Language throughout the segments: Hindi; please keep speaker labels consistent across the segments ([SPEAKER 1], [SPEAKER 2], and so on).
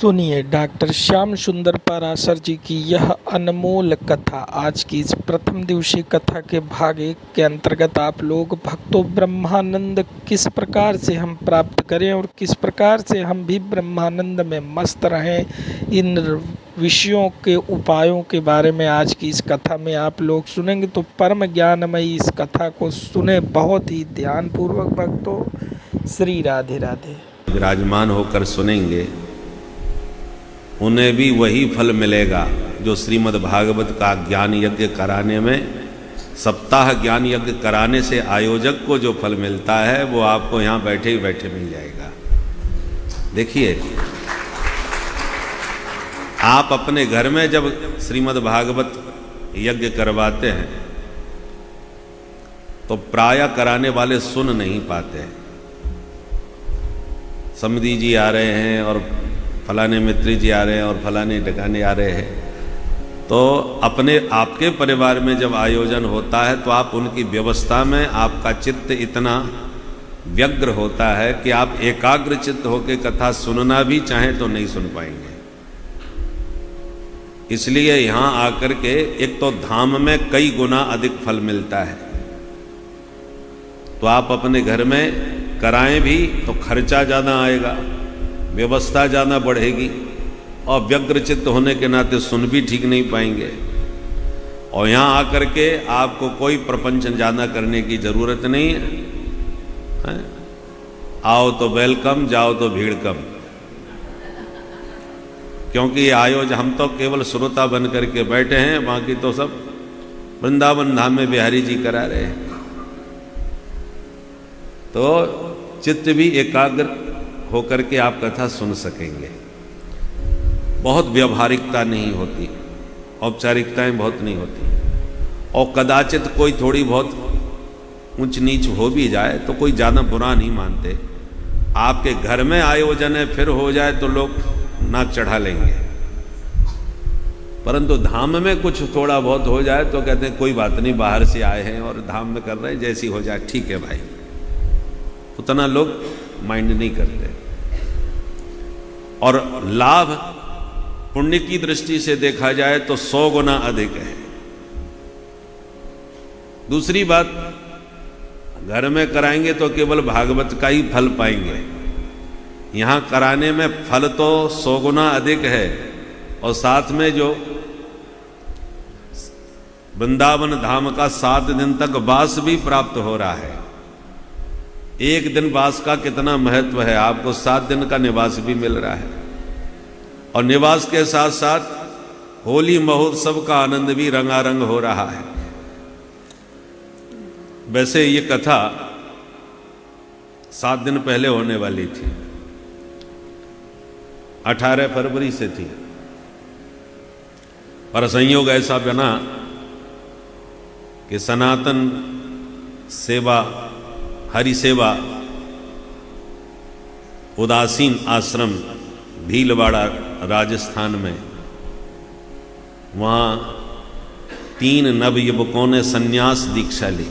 [SPEAKER 1] सुनिए डॉक्टर श्याम सुंदर पाराशर जी की यह अनमोल कथा। आज की इस प्रथम दिवसीय कथा के भाग 1 के अंतर्गत आप लोग भक्तों ब्रह्मानंद किस प्रकार से हम प्राप्त करें और किस प्रकार से हम भी ब्रह्मानंद में मस्त रहें, इन विषयों के उपायों के बारे में आज की इस कथा में आप लोग सुनेंगे। तो परम ज्ञानमयी इस कथा को सुने बहुत ही ध्यानपूर्वक भक्तों। श्री राधे राधे।
[SPEAKER 2] विराजमान होकर सुनेंगे उन्हें भी वही फल मिलेगा जो श्रीमद् भागवत का ज्ञान यज्ञ कराने में, सप्ताह ज्ञान यज्ञ कराने से आयोजक को जो फल मिलता है वो आपको यहाँ बैठे ही बैठे मिल जाएगा। देखिए, आप अपने घर में जब श्रीमद् भागवत यज्ञ करवाते हैं तो प्रायः कराने वाले सुन नहीं पाते। समधी जी आ रहे हैं और फलाने मित्री जी आ रहे हैं और फलाने ढकाने आ रहे हैं, तो अपने आपके परिवार में जब आयोजन होता है तो आप उनकी व्यवस्था में आपका चित्त इतना व्यग्र होता है कि आप एकाग्र चित्त होकर कथा सुनना भी चाहें तो नहीं सुन पाएंगे। इसलिए यहाँ आकर के एक तो धाम में कई गुना अधिक फल मिलता है, तो आप अपने घर में कराएं भी तो खर्चा ज़्यादा आएगा, व्यवस्था ज़्यादा बढ़ेगी और व्यग्रचित्त होने के नाते सुन भी ठीक नहीं पाएंगे। और यहाँ आकर के आपको कोई प्रपंच ज़्यादा करने की ज़रूरत नहीं है। आओ तो वेलकम, जाओ तो भीड़ कम। क्योंकि ये आयोजन हम तो केवल श्रोता बन करके बैठे हैं, बाकी तो सब वृंदावन धाम में बिहारी जी करा रहे हैं। तो चित्त भी एकाग्र होकर के आप कथा सुन सकेंगे। बहुत व्यवहारिकता नहीं होती, औपचारिकताएं बहुत नहीं होती, और कदाचित कोई थोड़ी बहुत ऊंच नीच हो भी जाए तो कोई ज़्यादा बुरा नहीं मानते। आपके घर में आयोजन है, फिर हो जाए तो लोग नाक चढ़ा लेंगे, परंतु धाम में कुछ थोड़ा बहुत हो जाए तो कहते हैं कोई बात नहीं, बाहर से आए हैं और धाम में कर रहे हैं, जैसी हो जाए ठीक है भाई। उतना लोग माइंड नहीं करते। और लाभ पुण्य की दृष्टि से देखा जाए तो 100 गुना अधिक है। दूसरी बात, घर में कराएंगे तो केवल भागवत का ही फल पाएंगे। यहां कराने में फल तो 100 गुना अधिक है, और साथ में जो वृंदावन धाम का 7 दिन तक वास भी प्राप्त हो रहा है। एक दिन वास का कितना महत्व है, आपको 7 दिन का निवास भी मिल रहा है, और निवास के साथ साथ होली महोत्सव का आनंद भी रंगारंग हो रहा है। वैसे ये कथा 7 दिन पहले होने वाली थी, 18 फरवरी से थी, पर संयोग ऐसा बना कि सनातन सेवा, हरि सेवा उदासीन आश्रम भीलवाड़ा राजस्थान में, वहाँ 3 नवयुवकों ने संन्यास दीक्षा ली।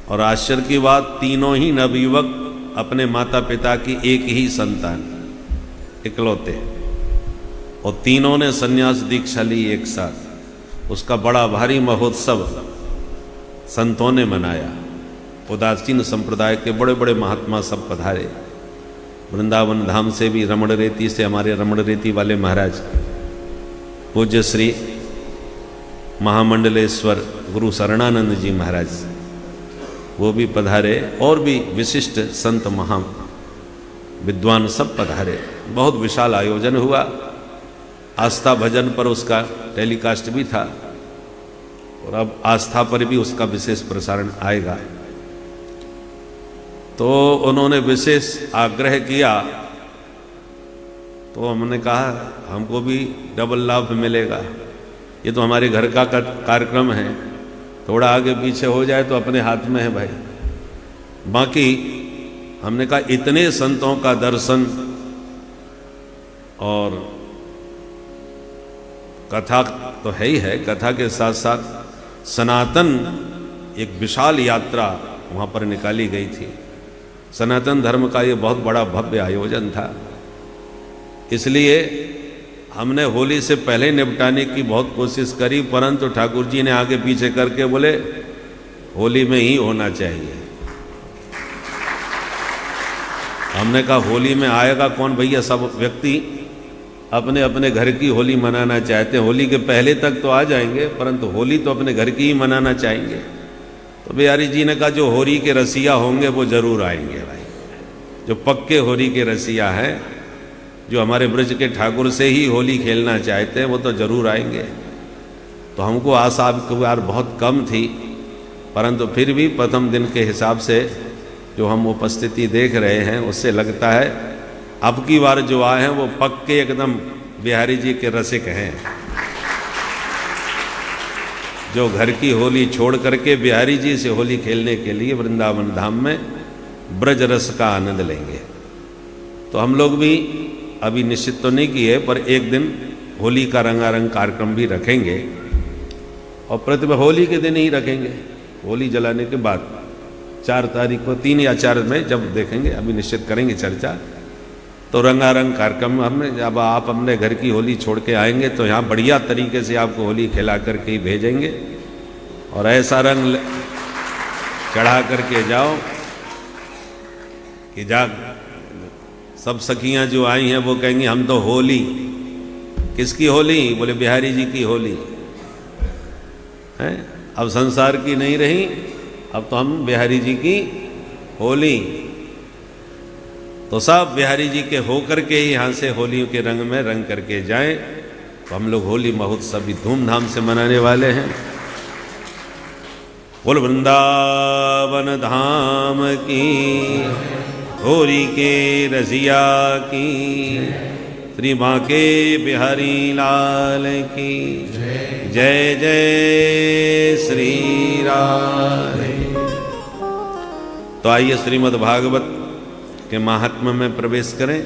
[SPEAKER 2] और आश्चर्य की बात, तीनों ही नवयुवक अपने माता पिता की एक ही संतान, इकलौते, और तीनों ने संन्यास दीक्षा ली एक साथ। उसका बड़ा भारी महोत्सव संतों ने मनाया। उदासीन संप्रदाय के बड़े बड़े महात्मा सब पधारे। वृंदावन धाम से भी रमण रेती से हमारे रमण रेती वाले महाराज पूज्य श्री महामंडलेश्वर गुरु शरणानंद जी महाराज, वो भी पधारे, और भी विशिष्ट संत महा विद्वान सब पधारे। बहुत विशाल आयोजन हुआ। आस्था भजन पर उसका टेलीकास्ट भी था, और अब आस्था पर भी उसका विशेष प्रसारण आएगा। तो उन्होंने विशेष आग्रह किया, तो हमने कहा हमको भी डबल लाभ मिलेगा। ये तो हमारे घर का कार्यक्रम है, थोड़ा आगे पीछे हो जाए तो अपने हाथ में है भाई। बाकी हमने कहा इतने संतों का दर्शन और कथा तो है ही है, कथा के साथ साथ सनातन एक विशाल यात्रा वहाँ पर निकाली गई थी। सनातन धर्म का ये बहुत बड़ा भव्य आयोजन था। इसलिए हमने होली से पहले निपटाने की बहुत कोशिश करी, परंतु ठाकुर जी ने आगे पीछे करके बोले होली में ही होना चाहिए। हमने कहा होली में आएगा कौन भैया, सब व्यक्ति अपने अपने घर की होली मनाना चाहते हैं। होली के पहले तक तो आ जाएंगे, परंतु होली तो अपने घर की ही मनाना चाहेंगे। तो बिहारी जी ने कहा जो होली के रसिया होंगे वो जरूर आएंगे भाई, जो पक्के होली के रसिया हैं, जो हमारे ब्रज के ठाकुर से ही होली खेलना चाहते हैं, वो तो जरूर आएंगे। तो हमको आशा यार बहुत कम थी, परंतु फिर भी प्रथम दिन के हिसाब से जो हम उपस्थिति देख रहे हैं उससे लगता है अब की बार जो आए हैं वो पक्के एकदम बिहारी जी के रसिक हैं, जो घर की होली छोड़ करके बिहारी जी से होली खेलने के लिए वृंदावन धाम में ब्रज रस का आनंद लेंगे। तो हम लोग भी अभी निश्चित तो नहीं किए, पर एक दिन होली का रंगारंग कार्यक्रम भी रखेंगे, और प्रतिभा होली के दिन ही रखेंगे। होली जलाने के बाद 4 तारीख को 3 या 4 में जब देखेंगे, अभी निश्चित करेंगे चर्चा। तो रंगारंग कार्यक्रम हमने, जब आप अपने घर की होली छोड़ के आएंगे तो यहाँ बढ़िया तरीके से आपको होली खिला करके ही भेजेंगे, और ऐसा रंग चढ़ा करके जाओ कि सब सखियां जो आई हैं वो कहेंगी हम तो होली, किसकी होली, बोले बिहारी जी की होली है। अब संसार की नहीं रही, अब तो हम बिहारी जी की होली। तो सब बिहारी जी के होकर के ही यहाँ से होली के रंग में रंग करके जाएं। तो हम लोग होली महोत्सव भी धूमधाम से मनाने वाले हैं। बोल वृंदावन धाम की, होली के रसिया की, श्री बांके बिहारी लाल की जय जय श्री राम। तो आइए श्रीमद् भागवत के महात्म्य में प्रवेश करें।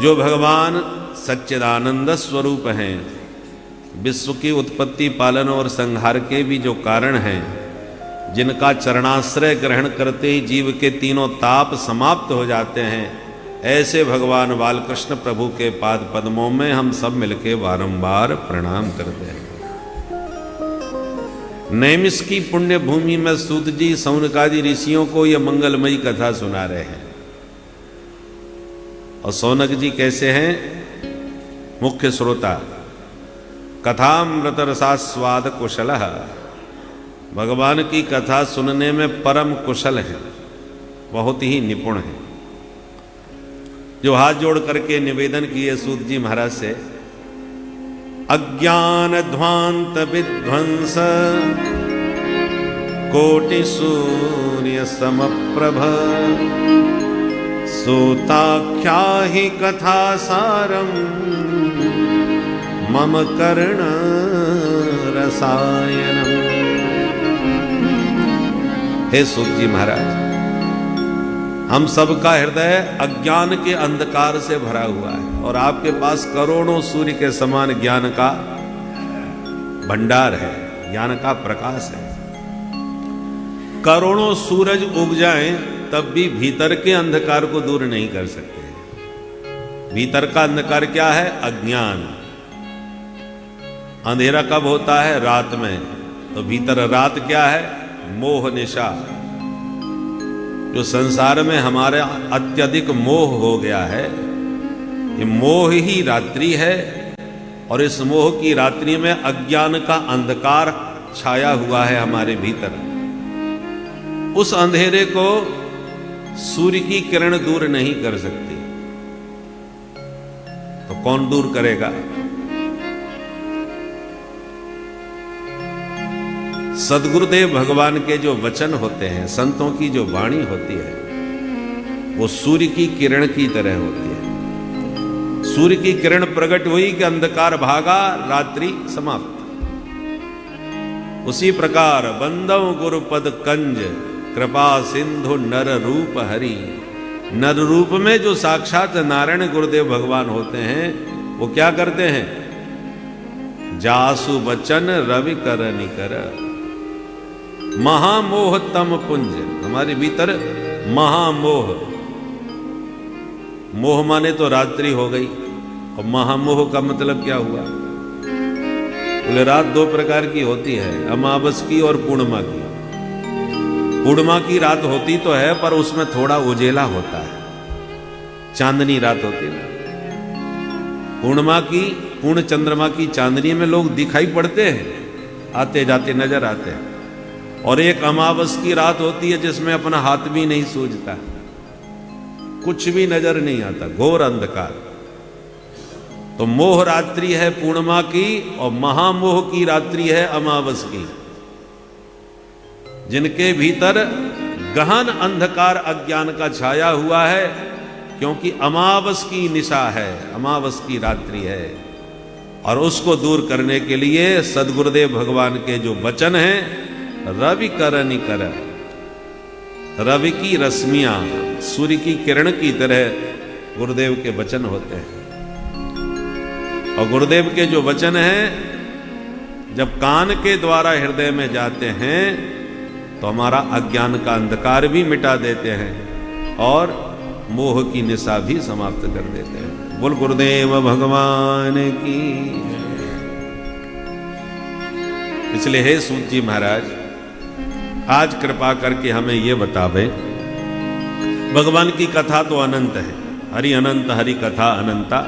[SPEAKER 2] जो भगवान सच्चिदानंद स्वरूप हैं, विश्व की उत्पत्ति, पालन और संहार के भी जो कारण हैं, जिनका चरणाश्रय ग्रहण करते ही जीव के तीनों ताप समाप्त हो जाते हैं, ऐसे भगवान बालकृष्ण प्रभु के पाद पद्मों में हम सब मिलके बारंबार प्रणाम करते हैं। नैमिष की पुण्य भूमि में सूत जी सौनकादि ऋषियों को यह मंगलमयी कथा सुना रहे हैं। और सौनक जी कैसे हैं? मुख्य श्रोता, कथामृत रसास्वाद कुशलः, भगवान की कथा सुनने में परम कुशल है, बहुत ही निपुण है। जो हाथ जोड़ करके निवेदन किए सूत जी महाराज से, अज्ञान ध्वांत विध्वंस कोटि सूर्य समप्रभ, सूताख्या ही कथा सारम मम कर्ण रसायनम। हे सूत जी महाराज, हम सबका हृदय अज्ञान के अंधकार से भरा हुआ है, और आपके पास करोड़ों सूर्य के समान ज्ञान का भंडार है, ज्ञान का प्रकाश है। करोड़ों सूरज उग जाएं तब भी भीतर के अंधकार को दूर नहीं कर सकते। भीतर का अंधकार क्या है? अज्ञान। अंधेरा कब होता है? रात में। तो भीतर रात क्या है? मोह निशा। जो संसार में हमारे अत्यधिक मोह हो गया है, ये मोह ही रात्रि है, और इस मोह की रात्रि में अज्ञान का अंधकार छाया हुआ है हमारे भीतर। उस अंधेरे को सूर्य की किरण दूर नहीं कर सकती, तो कौन दूर करेगा? सदगुरुदेव भगवान के जो वचन होते हैं, संतों की जो वाणी होती है, वो सूर्य की किरण की तरह होती है। सूर्य की किरण प्रकट हुई कि अंधकार भागा, रात्रि समाप्त। उसी प्रकार बंदव गुरुपद कंज कृपा सिंधु नर रूप हरि। नर रूप में जो साक्षात नारायण गुरुदेव भगवान होते हैं, वो क्या करते हैं? जासु बचन रवि कर निकर, महामोह तम पुंज। हमारे भीतर महामोह, मोह माने तो रात्रि हो गई, और महामोह का मतलब क्या हुआ? बोले रात दो प्रकार की होती है, अमावस की और पूर्णिमा की। पूर्णिमा की रात होती तो है पर उसमें थोड़ा उजेला होता है, चांदनी रात होती है। पूर्णिमा की, पूर्ण चंद्रमा की चांदनी में लोग दिखाई पड़ते हैं, आते जाते नजर आते हैं। और एक अमावस की रात होती है जिसमें अपना हाथ भी नहीं सूझता, कुछ भी नजर नहीं आता, घोर अंधकार। तो मोह रात्रि है पूर्णिमा की और महामोह की रात्रि है अमावस की, जिनके भीतर गहन अंधकार अज्ञान का छाया हुआ है, क्योंकि अमावस की निशा है, अमावस की रात्रि है। और उसको दूर करने के लिए सदगुरुदेव भगवान के जो वचन हैं, रवि करनि कर, रवि की रश्मियां सूर्य की किरण की तरह गुरुदेव के वचन होते हैं। और गुरुदेव के जो वचन हैं जब कान के द्वारा हृदय में जाते हैं तो हमारा अज्ञान का अंधकार भी मिटा देते हैं और मोह की निशा भी समाप्त कर देते हैं। बोल गुरुदेव भगवान की। इसलिए हे सूत जी महाराज, आज कृपा करके हमें ये बतावे, भगवान की कथा तो अनंत है, हरि अनंत, हरि कथा अनंता।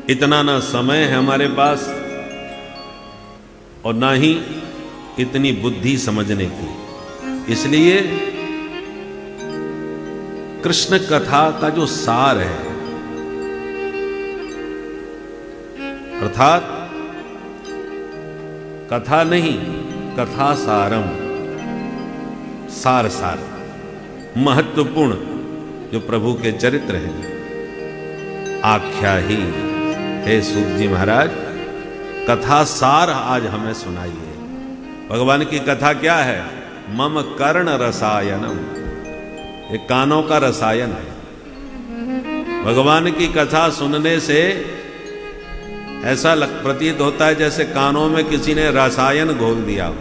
[SPEAKER 2] इतना ना समय है हमारे पास और ना ही इतनी बुद्धि समझने की। इसलिए कृष्ण कथा का जो सार है, अर्थात कथा नहीं, कथा सारम, सार सार महत्वपूर्ण जो प्रभु के चरित्र हैं, आख्या ही। हे सूत जी महाराज, कथा सार आज हमें सुनाइए। भगवान की कथा क्या है? मम कर्ण रसायनम, ये कानों का रसायन है। भगवान की कथा सुनने से ऐसा प्रतीत होता है जैसे कानों में किसी ने रसायन घोल दिया हो,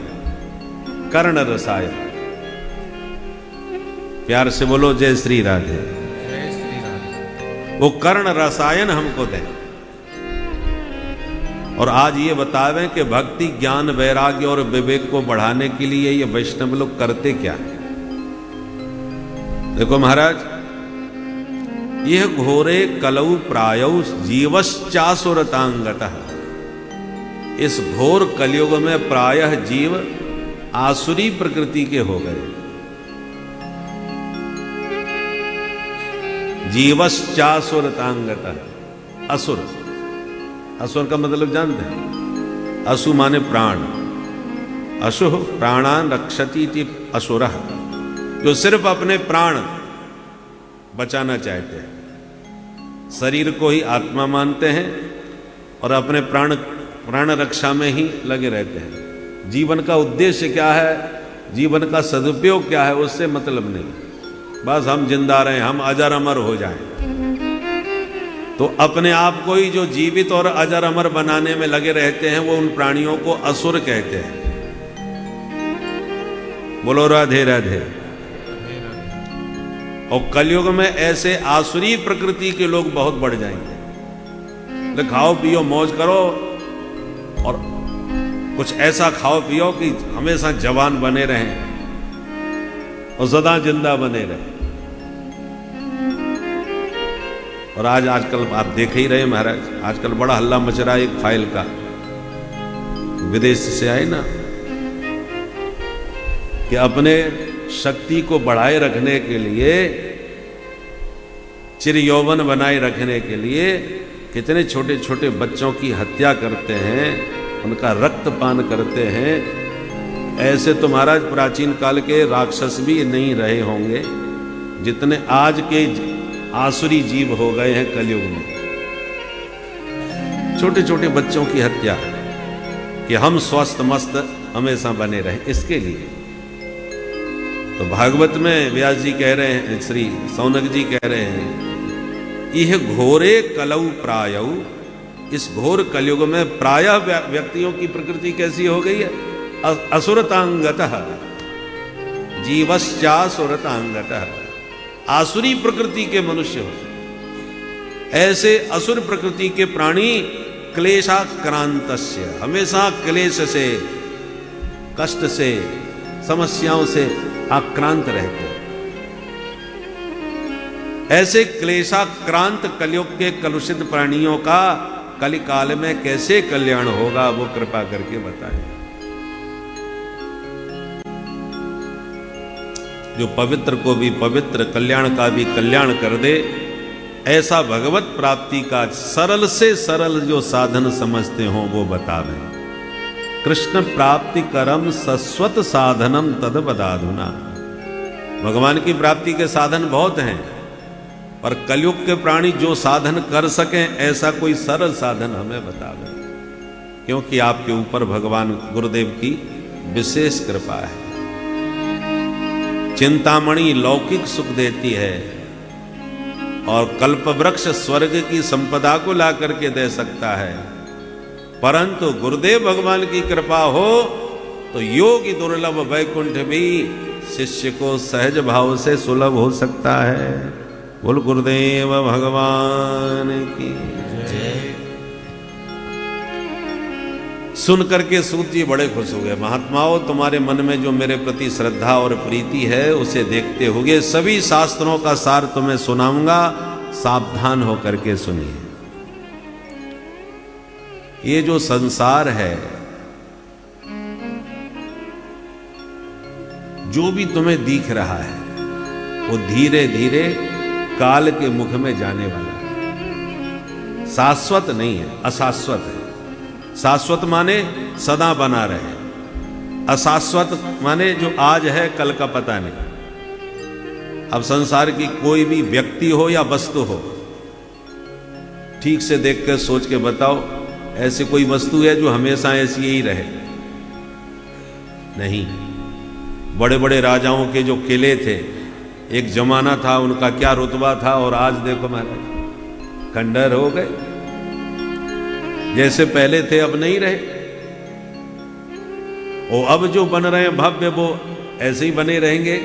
[SPEAKER 2] कर्ण रसायन। प्यार से बोलो जय श्री राधे।
[SPEAKER 1] जय श्री राधे।
[SPEAKER 2] वो कर्ण रसायन हमको दें और आज ये बतावें कि भक्ति, ज्ञान, वैराग्य और विवेक को बढ़ाने के लिए ये वैष्णव लोग करते क्या है। देखो महाराज, यह घोरे कलौ प्रायौ जीवश्चासुरतांगतः, इस घोर कलयुग में प्रायः जीव आसुरी प्रकृति के हो गए। जीवश्चासुरतांगतः, असुर, असुर का मतलब जानते हैं? असु माने प्राण, असु प्राणान रक्षति इति असुरः, जो सिर्फ अपने प्राण बचाना चाहते हैं, शरीर को ही आत्मा मानते हैं और अपने प्राण रक्षा में ही लगे रहते हैं। जीवन का उद्देश्य क्या है, जीवन का सदुपयोग क्या है, उससे मतलब नहीं। बस हम जिंदा रहें, हम अजर अमर हो जाएं। तो अपने आप को ही जो जीवित और अजर अमर बनाने में लगे रहते हैं, वो उन प्राणियों को असुर कहते हैं। बोलो राधे राधे। और कलयुग में ऐसे आसुरी प्रकृति के लोग बहुत बढ़ जाएंगे। तो खाओ पियो मौज करो और कुछ ऐसा खाओ पियो कि हमेशा जवान बने रहें और सदा जिंदा बने रहें। और आजकल आप देख ही रहे महाराज, आजकल बड़ा हल्ला मच रहा है एक फाइल का, विदेश से आए ना, कि अपने शक्ति को बढ़ाए रखने के लिए, चिर यौवन बनाए रखने के लिए कितने छोटे छोटे बच्चों की हत्या करते हैं, उनका रक्तपान करते हैं। ऐसे तो महाराज प्राचीन काल के राक्षस भी नहीं रहे होंगे जितने आज के आसुरी जीव हो गए हैं कलयुग में। छोटे छोटे बच्चों की हत्या कि हम स्वस्थ मस्त हमेशा बने रहें, इसके लिए। तो भागवत में व्यास जी कह रहे हैं, श्री सौनक जी कह रहे हैं, यह घोरे कलौ प्रायौ, इस घोर कलयुग में प्रायः व्यक्तियों की प्रकृति कैसी हो गई है? असुरतांगतः, जीवश्चासुरतांगतः, आसुरी प्रकृति के मनुष्य हो। ऐसे असुर प्रकृति के प्राणी क्लेशाक्रांतस्य, हमेशा क्लेश से, कष्ट से, समस्याओं से आक्रांत रहते। ऐसे क्लेशाक्रांत कलयुग के कलुषित प्राणियों का कलिकाल में कैसे कल्याण होगा, वो कृपा करके बताएं। जो पवित्र को भी पवित्र, कल्याण का भी कल्याण कर दे, ऐसा भगवत प्राप्ति का सरल से सरल जो साधन समझते हो वो बतावें। कृष्ण प्राप्ति करम सस्वत साधनम तद बदाधुना। भगवान की प्राप्ति के साधन बहुत हैं, पर कलयुग के प्राणी जो साधन कर सकें ऐसा कोई सरल साधन हमें बतावें, क्योंकि आपके ऊपर भगवान गुरुदेव की विशेष कृपा है। चिंतामणि लौकिक सुख देती है और कल्पवृक्ष स्वर्ग की संपदा को ला करके दे सकता है, परंतु गुरुदेव भगवान की कृपा हो तो योगी दुर्लभ वैकुंठ भी शिष्य को सहज भाव से सुलभ हो सकता है। बोल गुरुदेव भगवान की जय। सुन करके सूत जी बड़े खुश हो गए। महात्माओं, तुम्हारे मन में जो मेरे प्रति श्रद्धा और प्रीति है उसे देखते हुए सभी शास्त्रों का सार तुम्हें सुनाऊंगा, सावधान होकर के सुनिए। ये जो संसार है, जो भी तुम्हें दिख रहा है, वो धीरे धीरे काल के मुख में जाने वाला है। शाश्वत नहीं है, अशाश्वत है। शाश्वत माने सदा बना रहे, अशाश्वत माने जो आज है कल का पता नहीं। अब संसार की कोई भी व्यक्ति हो या वस्तु हो, ठीक से देख कर सोच के बताओ, ऐसी कोई वस्तु है जो हमेशा ऐसी ही रहे? नहीं। बड़े बड़े राजाओं के जो किले थे, एक जमाना था उनका क्या रुतबा था, और आज देखो महाराज खंडर हो गए। जैसे पहले थे अब नहीं रहे। और अब जो बन रहे हैं भव्य, वो ऐसे ही बने रहेंगे?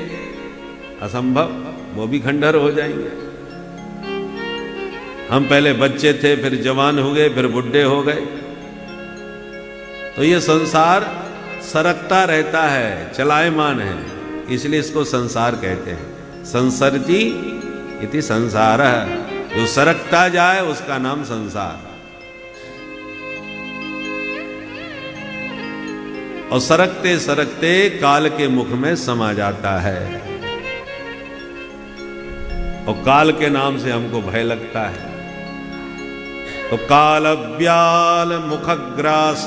[SPEAKER 2] असंभव, वो भी खंडर हो जाएंगे। हम पहले बच्चे थे, फिर जवान हो गए, फिर बुढ़े हो गए। तो ये संसार सरकता रहता है, चलायमान है, इसलिए इसको संसार कहते हैं। संसरति इति संसार, जो सरकता जाए उसका नाम संसार। और सरकते सरकते काल के मुख में समा जाता है, और काल के नाम से हमको भय लगता है। तो काल व्याल मुखग्रास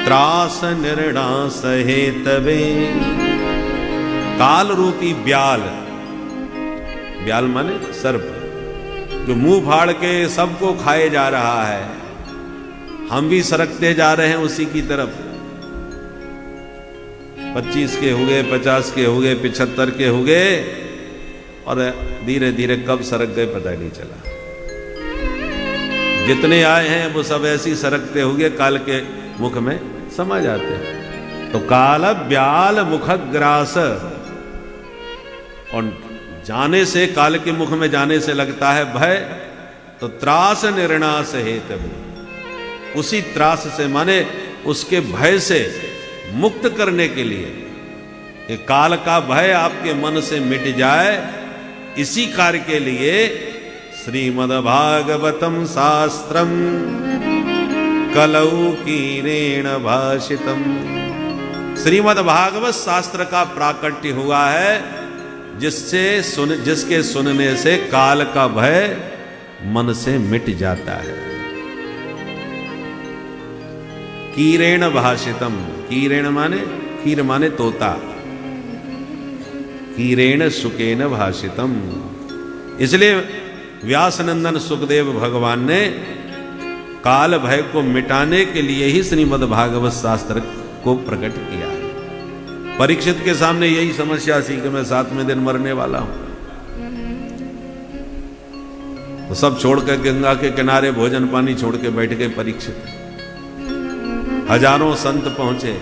[SPEAKER 2] त्रास निर्णास हेतवे। काल रूपी ब्याल, ब्याल माने सर्प, जो मुंह फाड़ के सबको खाए जा रहा है। हम भी सरकते जा रहे हैं उसी की तरफ। 25 के हो गए, 50 के हो गए, 75 के हो गए, और धीरे धीरे कब सरक गए पता नहीं चला। जितने आए हैं वो सब ऐसी सरकते हुए काल के मुख में समा जाते हैं। तो काल ब्याल मुखग्रास, और जाने से, काल के मुख में जाने से लगता है भय, तो त्रास निर्णास हेतु, उसी त्रास से माने उसके भय से मुक्त करने के लिए, कि काल का भय आपके मन से मिट जाए, इसी कार्य के लिए श्रीमद्भागवतम शास्त्रम कलौ कीरेण भाषितम। श्रीमद्भागवत शास्त्र का प्राकट्य हुआ है, जिसके सुनने से काल का भय मन से मिट जाता है। कीरेण भाषितम, कीरेण माने, कीर माने तोता, कीरेण सुकेन भाषितम। इसलिए व्यासनंदन सुखदेव भगवान ने काल भय को मिटाने के लिए ही श्रीमद् भागवत शास्त्र को प्रकट किया है। परीक्षित के सामने यही समस्या थी कि मैं 7वें दिन मरने वाला हूं, तो सब छोड़कर गंगा के किनारे भोजन पानी छोड़ के बैठ गए परीक्षित। हजारों संत पहुंचे।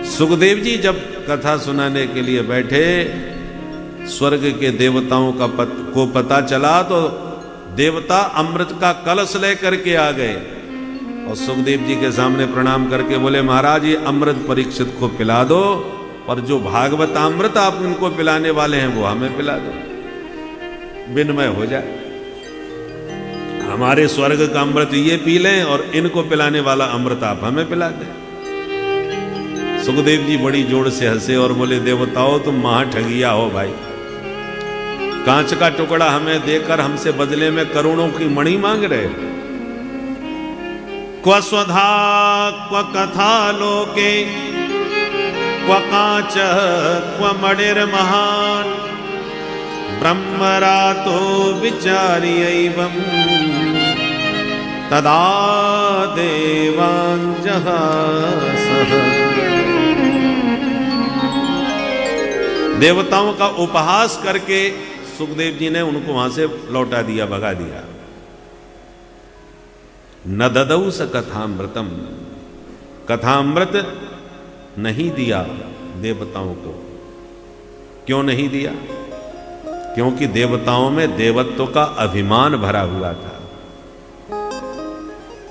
[SPEAKER 2] सुखदेव जी जब कथा सुनाने के लिए बैठे, स्वर्ग के देवताओं को पता चला तो देवता अमृत का कलश लेकर के आ गए और सुखदेव जी के सामने प्रणाम करके बोले, महाराज ये अमृत परीक्षित को पिला दो, और जो भागवत अमृत आप इनको पिलाने वाले हैं वो हमें पिला दो, विनिमय हो जाए। हमारे स्वर्ग का अमृत ये पी लें और इनको पिलाने वाला अमृत आप हमें पिला दें। सुखदेव जी बड़ी जोर से हंसे और बोले, देवताओं तुम महा ठगिया हो भाई, कांच का टुकड़ा हमें देकर हमसे बदले में करोड़ों की मणि मांग रहे हो। क्व स्वधा क्व कथा लोके क्व कांच क्व मणिर्महान् ब्रह्मरातो विचार्यैवं तदा देवान् जहासः। देवताओं का उपहास करके सुखदेव जी ने उनको वहां से लौटा दिया, भगा दिया। न ददौ स कथामृतम, कथामृत नहीं दिया देवताओं को। क्यों नहीं दिया? क्योंकि देवताओं में देवत्व का अभिमान भरा हुआ था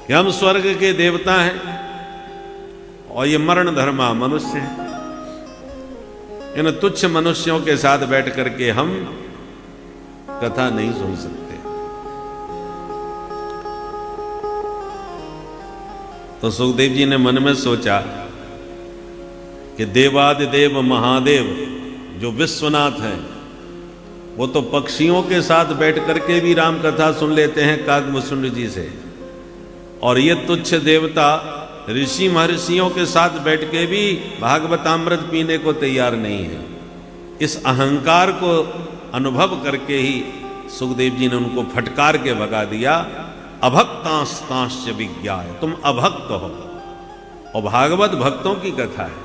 [SPEAKER 2] कि हम स्वर्ग के देवता हैं और ये मरण धर्मा मनुष्य हैं। इन तुच्छ मनुष्यों के साथ बैठ करके हम कथा नहीं सुन सकते। तो सुखदेव जी ने मन में सोचा कि देवादिदेव महादेव जो विश्वनाथ हैं वो तो पक्षियों के साथ बैठ करके भी राम कथा सुन लेते हैं कागभूषुंड जी से, और ये तुच्छ देवता ऋषि महर्षियों के साथ बैठ के भी भागवतामृत पीने को तैयार नहीं है। इस अहंकार को अनुभव करके ही सुखदेव जी ने उनको फटकार के भगा दिया। अभक्तांस्तांश्च विज्ञाय, तुम अभक्त हो, और भागवत भक्तों की कथा है।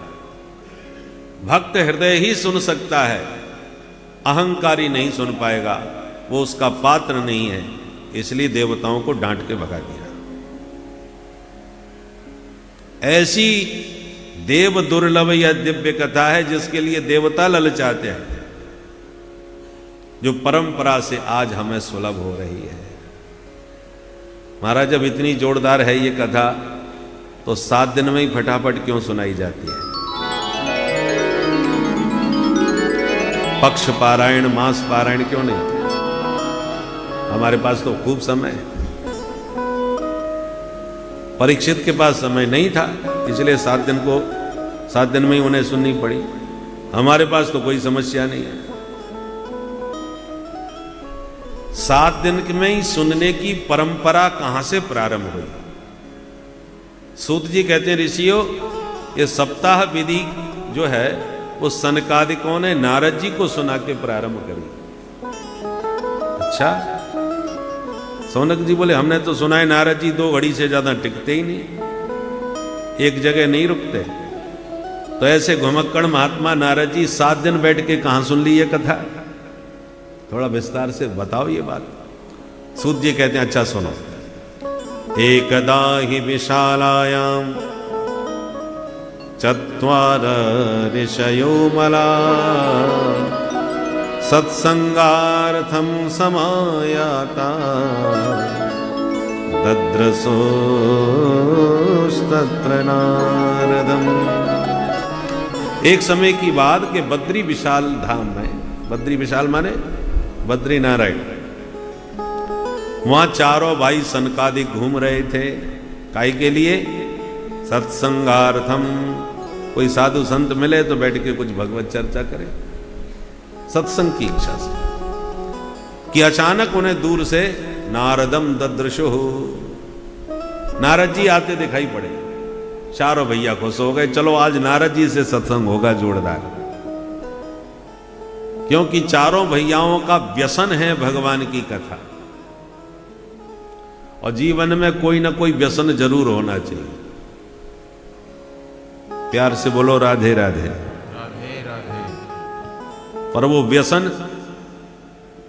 [SPEAKER 2] भक्त हृदय ही सुन सकता है, अहंकारी नहीं सुन पाएगा, वो उसका पात्र नहीं है। इसलिए देवताओं को डांट के भगा दिया। ऐसी देव दुर्लभ या दिव्य कथा है जिसके लिए देवता ललचाते हैं, जो परंपरा से आज हमें सुलभ हो रही है। महाराज जब इतनी जोरदार है ये कथा तो 7 दिन में ही फटाफट क्यों सुनाई जाती है? पक्ष पारायण, मास पारायण क्यों नहीं? हमारे पास तो खूब समय है। परीक्षित के पास समय नहीं था, इसलिए 7 दिन में ही उन्हें सुननी पड़ी। हमारे पास तो कोई समस्या नहीं है। 7 दिन में ही सुनने की परंपरा कहां से प्रारंभ हुई? सूत जी कहते हैं, ऋषियों ये सप्ताह विधि जो है वो सनकादिकों ने नारद जी को सुना के प्रारंभ करी। अच्छा, सौनक जी बोले हमने तो सुना है नारद जी 2 घड़ी से ज्यादा टिकते ही नहीं, एक जगह नहीं रुकते। तो ऐसे घुमक्कड़ महात्मा नारद जी 7 दिन बैठ के कहां सुन ली ये कथा? थोड़ा विस्तार से बताओ ये बात। सूत जी कहते हैं, अच्छा सुनो। एकदा हि विशालायाम चत्वार ऋषयो मला सत्संगार्थम समायाता दद्रसोस्तत्र नारदम। एक समय की बात के बद्री विशाल धाम में, बद्री विशाल माने बद्री नारायण, वहां चारों भाई सनकादिक घूम रहे थे। काई के लिए? सत्संगार्थम। कोई साधु संत मिले तो बैठ के कुछ भगवत चर्चा करे, सत्संग की इच्छा से। कि अचानक उन्हें दूर से नारदम ददृशु, नारद जी आते दिखाई पड़े। चारों भैया खुश हो गए, चलो आज नारद जी से सत्संग होगा जोरदार। क्योंकि चारों भैयाओं का व्यसन है भगवान की कथा, और जीवन में कोई ना कोई व्यसन जरूर होना चाहिए। प्यार से बोलो राधे राधे।
[SPEAKER 3] राधे राधे।
[SPEAKER 2] पर वो व्यसन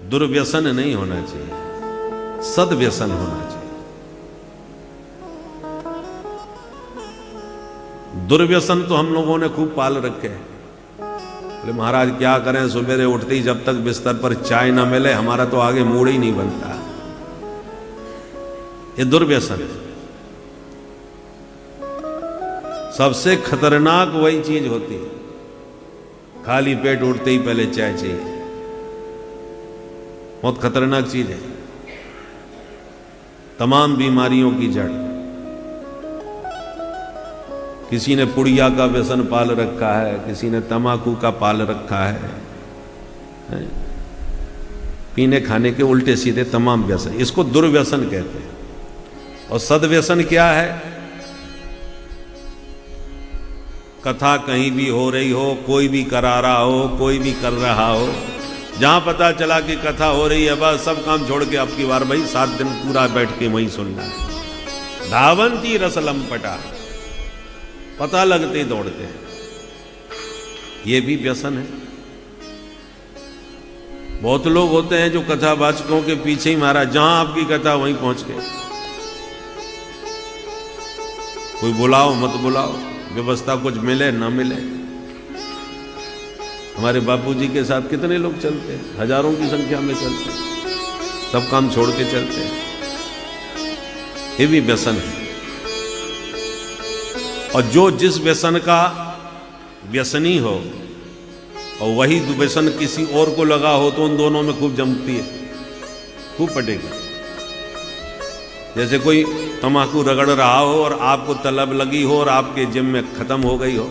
[SPEAKER 2] दुर्व्यसन नहीं होना चाहिए, सद्व्यसन होना चाहिए। दुर्व्यसन तो हम लोगों ने खूब पाल रखे हैं। बोले महाराज क्या करें, सवेरे उठते ही जब तक बिस्तर पर चाय ना मिले हमारा तो आगे मूड ही नहीं बनता। ये दुर्व्यसन है। सबसे खतरनाक वही चीज होती है, खाली पेट उठते ही पहले चाय चाहिए। बहुत खतरनाक चीज है, तमाम बीमारियों की जड़। किसी ने पुड़िया का व्यसन पाल रखा है, किसी ने तंबाकू का पाल रखा है। पीने खाने के उल्टे सीधे तमाम व्यसन, इसको दुर्व्यसन कहते हैं। और सद्व्यसन क्या है? कथा कहीं भी हो रही हो, कोई भी करा रहा हो, कोई भी कर रहा हो, जहां पता चला कि कथा हो रही है बस सब काम छोड़ के अब की बार भाई 7 दिन पूरा बैठ के वहीं सुनना है। धावंती रस लंपटा, पता लगते ही दौड़ते हैं। ये भी व्यसन है। बहुत लोग होते हैं जो कथावाचकों के पीछे ही मारा, जहां आपकी कथा वहीं पहुंच गए। कोई बुलाओ मत बुलाओ, व्यवस्था कुछ मिले ना मिले। हमारे बापूजी के साथ कितने लोग चलते हैं, हजारों की संख्या में चलते हैं, सब काम छोड़ के चलते हैं। ये भी व्यसन है। और जो जिस व्यसन का व्यसनी हो और वही व्यसन किसी और को लगा हो तो उन दोनों में खूब जमती है, खूब पटेगी। जैसे कोई तंबाकू रगड़ रहा हो और आपको तलब लगी हो और आपके जिम में खत्म हो गई हो,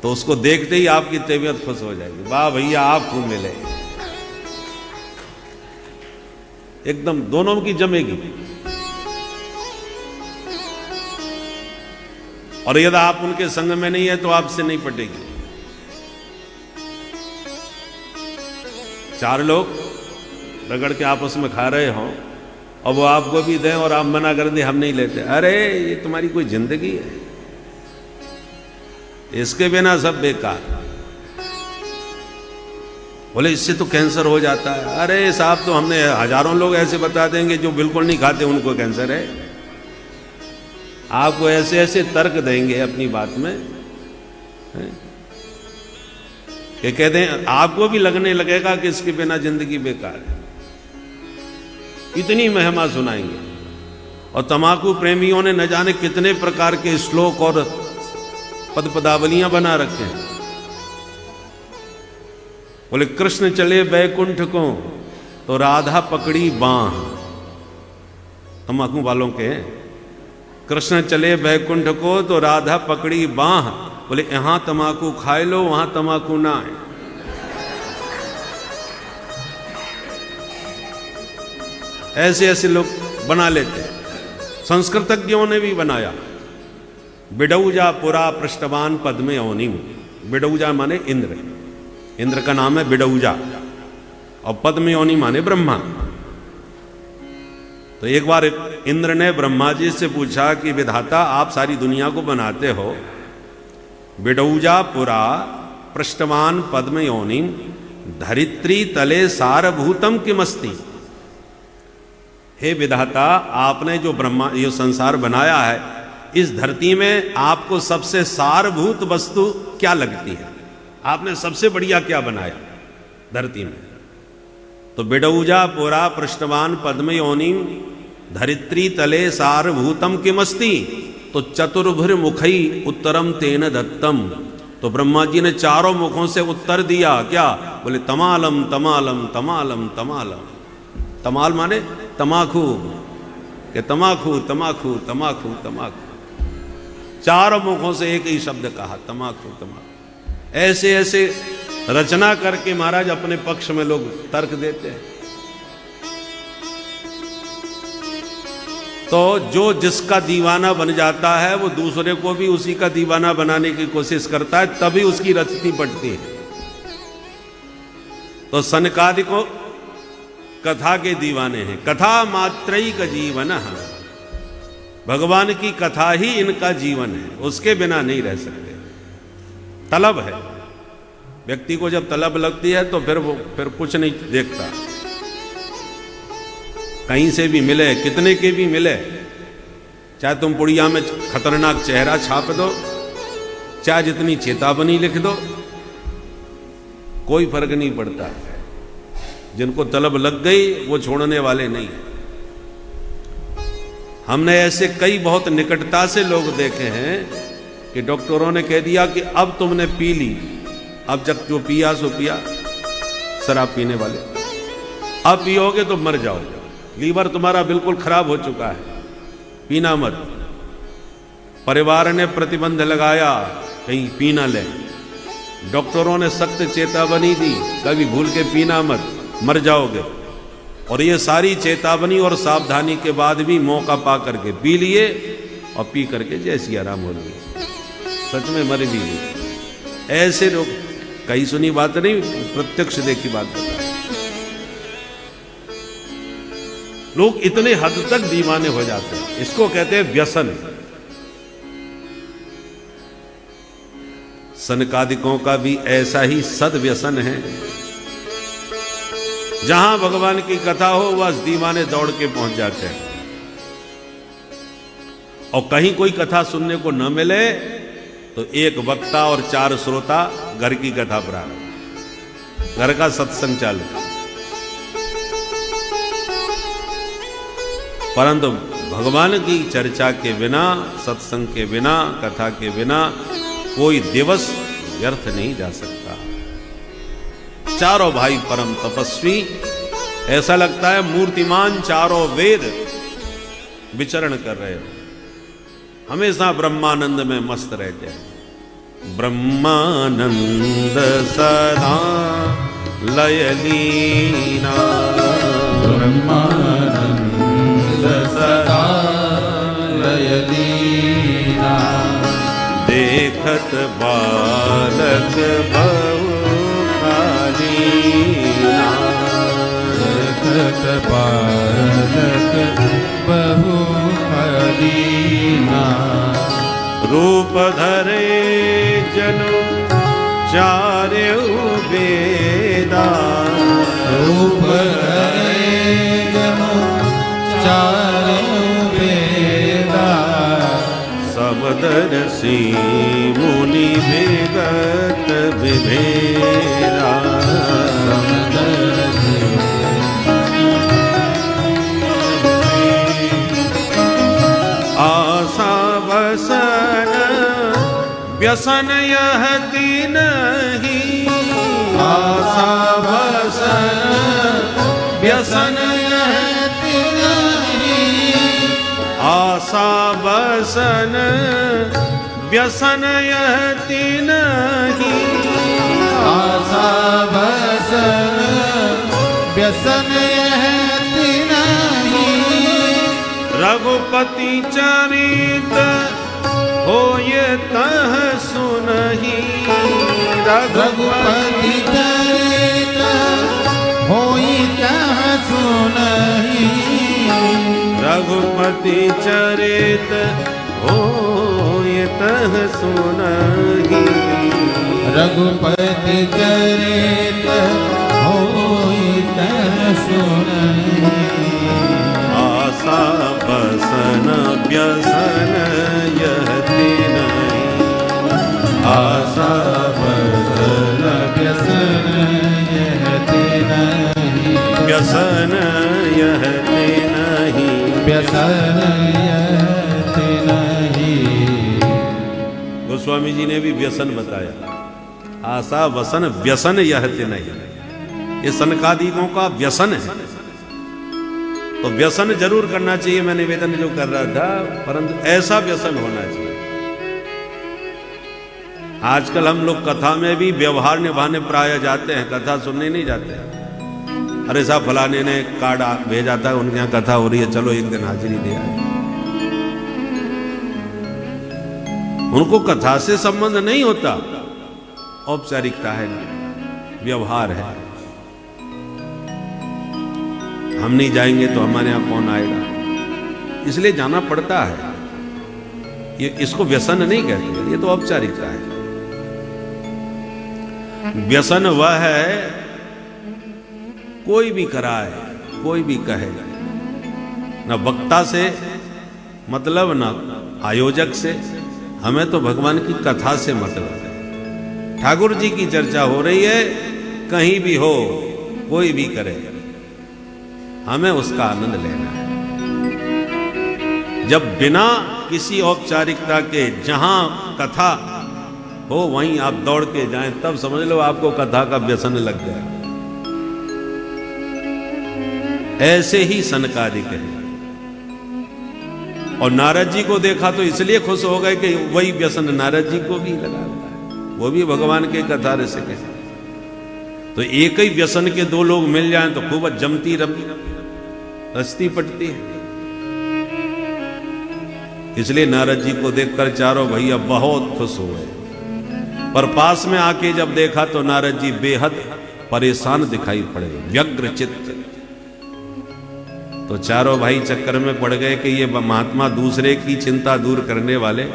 [SPEAKER 2] तो उसको देखते ही आपकी तबीयत खुश हो जाएगी, वाह भैया आप खूब मिले। एकदम दोनों की जमेगी। और यदि आप उनके संग में नहीं है तो आपसे नहीं पटेगी। 4 लोग रगड़ के आपस में खा रहे हो और वो आपको भी दें और आप मना कर दें हम नहीं लेते, अरे ये तुम्हारी कोई जिंदगी है? इसके बिना सब बेकार। बोले इससे तो कैंसर हो जाता है। अरे साहब, तो हमने हजारों लोग ऐसे बता देंगे जो बिल्कुल नहीं खाते उनको कैंसर है। आपको ऐसे ऐसे तर्क देंगे अपनी बात में कि कहते हैं आपको भी लगने लगेगा कि इसके बिना जिंदगी बेकार है। इतनी महिमा सुनाएंगे। और तंबाकू प्रेमियों ने न जाने कितने प्रकार के श्लोक और पद पदावलियां बना रखे हैं। बोले कृष्ण चले बैकुंठ को तो राधा पकड़ी बांह। तंबाकू वालों के कृष्ण चले बैकुंठ को तो राधा पकड़ी बांह। बोले यहां तंबाकू खाए लो वहां तंबाकू ना आए। ऐसे ऐसे लोग बना लेते हैं। संस्कृतज्ञों ने भी बनाया। बिडौजा पुरा पृष्ठवान पद्मे योनिम। बिडौजा माने इंद्र, इंद्र का नाम है बिडौजा, और पद्म योनि माने ब्रह्मा। तो एक बार इंद्र ने ब्रह्मा जी से पूछा कि विधाता आप सारी दुनिया को बनाते हो, बिडौजा पुरा पृष्ठवान पद्म योनिम धरित्री तले सारभूतम किमस्ति। हे विधाता, आपने जो ब्रह्मा ये संसार बनाया है, इस धरती में आपको सबसे सारभूत वस्तु क्या लगती है? आपने सबसे बढ़िया क्या बनाया धरती में? तो बिडौजा पुरा पृष्ठवान पद्म योनिम धरित्री तले सारभूतम किमस्ति। तो चतुर्भुर मुखई उत्तरम तेन दत्तम। तो ब्रह्मा जी ने चारों मुखों से उत्तर दिया। क्या? बोले तमालम तमालम तमालम तमालम। तमाल माने तमाकू, के तमाकू तमाकू तमाकू तमाकू। चारों मुखों से एक ही शब्द कहा, तमाकू तमाकू। ऐसे ऐसे रचना करके महाराज अपने पक्ष में लोग तर्क देते हैं। तो जो जिसका दीवाना बन जाता है वो दूसरे को भी उसी का दीवाना बनाने की कोशिश करता है, तभी उसकी रचती पड़ती है। तो सनकादि को कथा के दीवाने हैं। कथा मात्रैक जीवन। भगवान की कथा ही इनका जीवन है, उसके बिना नहीं रह सकते। तलब है व्यक्ति को, जब तलब लगती है तो फिर कुछ नहीं देखता। कहीं से भी मिले, कितने के भी मिले, चाहे तुम पुड़िया में खतरनाक चेहरा छाप दो, चाहे जितनी चेतावनी लिख दो, कोई फर्क नहीं पड़ता। जिनको तलब लग गई वो छोड़ने वाले नहीं है। हमने ऐसे कई बहुत निकटता से लोग देखे हैं कि डॉक्टरों ने कह दिया कि अब तुमने पी ली, अब जब जो पिया सो पिया, शराब पीने वाले, अब पियोगे तो मर जाओगे, लीवर तुम्हारा बिल्कुल खराब हो चुका है, पीना मत। परिवार ने प्रतिबंध लगाया कहीं पी ना ले, डॉक्टरों ने सख्त चेतावनी दी कभी भूल के पीना मत, मर जाओगे। और ये सारी चेतावनी और सावधानी के बाद भी मौका पा करके पी लिए और पी करके जैसी आराम हो गई, सच में मर भी गई। ऐसे लोग, कहीं सुनी बात नहीं, प्रत्यक्ष देखी बात बता। लोग इतने हद तक दीवाने हो जाते हैं, इसको कहते हैं व्यसन। सनकादिकों का भी ऐसा ही सदव्यसन है। जहां भगवान की कथा हो बस दीवाने दौड़ के पहुंच जाते हैं। और कहीं कोई कथा सुनने को न मिले तो एक वक्ता और 4 श्रोता, घर की कथा प्रारंभ, घर का सत्संग चालू। परंतु भगवान की चर्चा के बिना, सत्संग के बिना, कथा के बिना कोई दिवस व्यर्थ नहीं जा सकता। चारों भाई परम तपस्वी, ऐसा लगता है मूर्तिमान चारों वेद विचरण कर रहे हो, हमेशा ब्रह्मानंद में मस्त रहते हैं। ब्रह्मानंद सदा लयलीना, ब्रह्मानंद सदा लयलीना, देखत बालक बहु खालीना, देखत बालक बहु खालीना, रूप धरे जनु चार्यु वेदा, रूप धरे जनु चार्यु वेदा, सबदर्शी मुनि विगत विभेदा, आशा वसन व्यसन यह नहीं, आशा वसन व्यसन यह नहीं, आशा वसन व्यसन यह नहीं, आशा वसन व्यसन यह नहीं, रघुपति चरित हो ये तह सुनही, रघुपति चरित हो ये तह सुनही, रघुपति चरित हो ये तह सुनही, रघुपति चरित हो ये तह सुनही, आशा बसन व्यसन यह नहीं, आशा बसन व्यसन यह नहीं, व्यसन यह नहीं, व्यसन यह नहीं। गोस्वामी जी ने भी व्यसन बताया, आशा वसन व्यसन यह नहीं, ये सनकादिकों का व्यसन है। तो व्यसन जरूर करना चाहिए, मैं निवेदन जो कर रहा था, परंतु ऐसा व्यसन होना चाहिए। आजकल हम लोग कथा में भी व्यवहार निभाने प्राय जाते हैं, कथा सुनने नहीं जाते हैं। अरे साहब फलाने ने कार्ड भेजा था, उनके यहाँ कथा हो रही है, चलो एक दिन हाजिरी दे आए। उनको कथा से संबंध नहीं होता, औपचारिकता है, व्यवहार है। हम नहीं जाएंगे तो हमारे यहाँ कौन आएगा, इसलिए जाना पड़ता है। ये इसको व्यसन नहीं कहते, ये तो औपचारिकता है। व्यसन वह है कोई भी कराए, कोई भी कहे, न वक्ता से मतलब न आयोजक से, हमें तो भगवान की कथा से मतलब है। ठाकुर जी की चर्चा हो रही है, कहीं भी हो, कोई भी करे, हमें उसका आनंद लेना है। जब बिना किसी औपचारिकता के जहां कथा हो वहीं आप दौड़ के जाएं, तब समझ लो आपको कथा का व्यसन लग गया। ऐसे ही सनकादिक है। और नारद जी को देखा तो इसलिए खुश हो गए कि वही व्यसन नारद जी को भी लगा हुआ है, वो भी भगवान के कथा रसिक है। तो एक ही व्यसन के दो लोग मिल जाएं तो खूब जमती रस्ती पटती है। इसलिए नारद जी को देखकर चारों भैया बहुत खुश हुए। पर पास में आके जब देखा तो नारद जी बेहद परेशान दिखाई पड़े, व्यग्र चित्त। तो चारों भाई चक्कर में पड़ गए कि ये महात्मा दूसरे की चिंता दूर करने वाले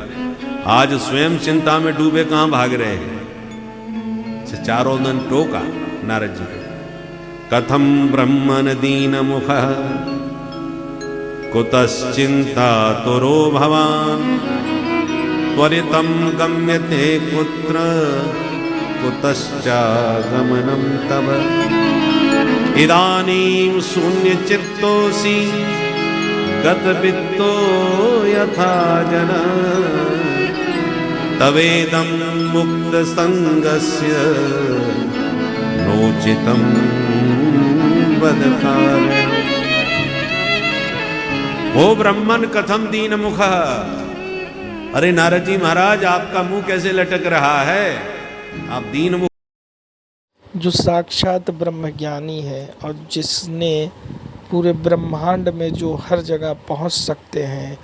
[SPEAKER 2] आज स्वयं चिंता में डूबे कहां भाग रहे हैं। चारों ने टोका नारद जी, कथम ब्रह्मन दीन मुख कुतश्चिंता तुरो भवान त्वरितम गम्यते कुत्र कुतश्चागमनम तब इदानीं शून्य चित्तोऽसि गतवित्तो यथा जना तवेदं मुक्त संगस्य नोचितं वद कारणम्। ओ ब्रह्मन कथम दीन मुख। अरे नारद जी महाराज, आपका मुंह कैसे लटक रहा है, आप दीन मुख।
[SPEAKER 1] जो साक्षात ब्रह्मज्ञानी है और जिसने पूरे ब्रह्मांड में जो हर जगह पहुंच सकते हैं,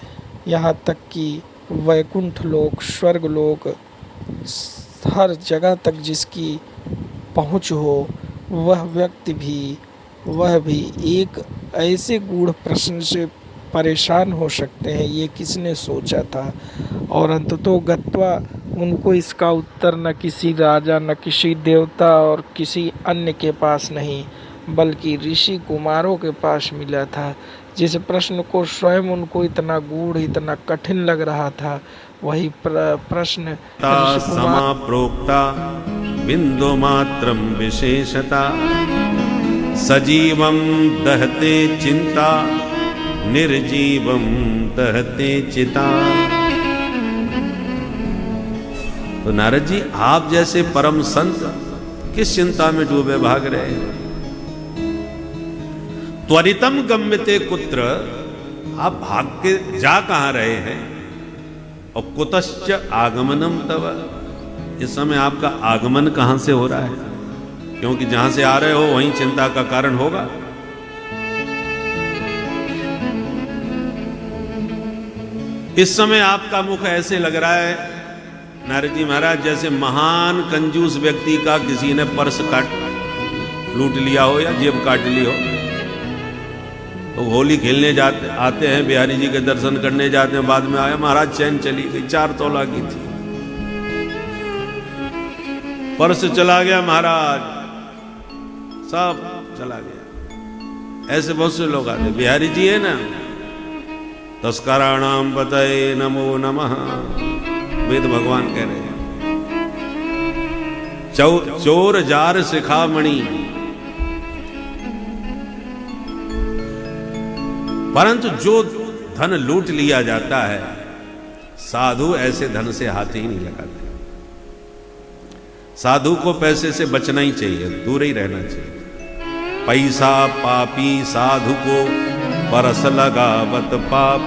[SPEAKER 1] यहाँ तक कि वैकुंठ लोक, स्वर्ग लोक, हर जगह तक जिसकी पहुंच हो, वह व्यक्ति भी एक ऐसे गूढ़ प्रश्न से परेशान हो सकते हैं, ये किसने सोचा था। और अंततो गत्वा उनको इसका उत्तर न किसी राजा, न किसी देवता और किसी अन्य के पास नहीं, बल्कि ऋषि कुमारों के पास मिला था। जिस प्रश्न को स्वयं उनको इतना गूढ़, इतना कठिन लग रहा था, वही प्रश्न
[SPEAKER 2] समाप्रोक्ता बिंदु मात्रम विशेषता सजीवम दहते चिंता निर्जीवम दहते चिता। तो नारद जी, आप जैसे परम संत किस चिंता में डूबे भाग रहे हैं। त्वरितम गम्यते कुत्र, आप भाग के जा कहां रहे हैं। और कुतश्च आगमनम तव, इस समय आपका आगमन कहां से हो रहा है, क्योंकि जहां से आ रहे हो वहीं चिंता का कारण होगा। इस समय आपका मुख ऐसे लग रहा है नारद जी महाराज जैसे महान कंजूस व्यक्ति का किसी ने पर्स लूट लिया हो या जेब काट ली हो। तो होली खेलने आते हैं, बिहारी जी के दर्शन करने जाते हैं, बाद में आया महाराज चैन चली गई, 4 तोला की थी, पर्स चला गया महाराज, सब चला गया। ऐसे बहुत से लोग आते। बिहारी जी है ना, तस्कराणाम पतये नमो नमः, वेद भगवान कह रहे हैं। चोर जार शिखामणि, परंतु जो धन लूट लिया जाता है, साधु ऐसे धन से हाथ ही नहीं लगाते। साधु को पैसे से बचना ही चाहिए, दूर ही रहना चाहिए। पैसा पापी साधु को परस लगावत पाप,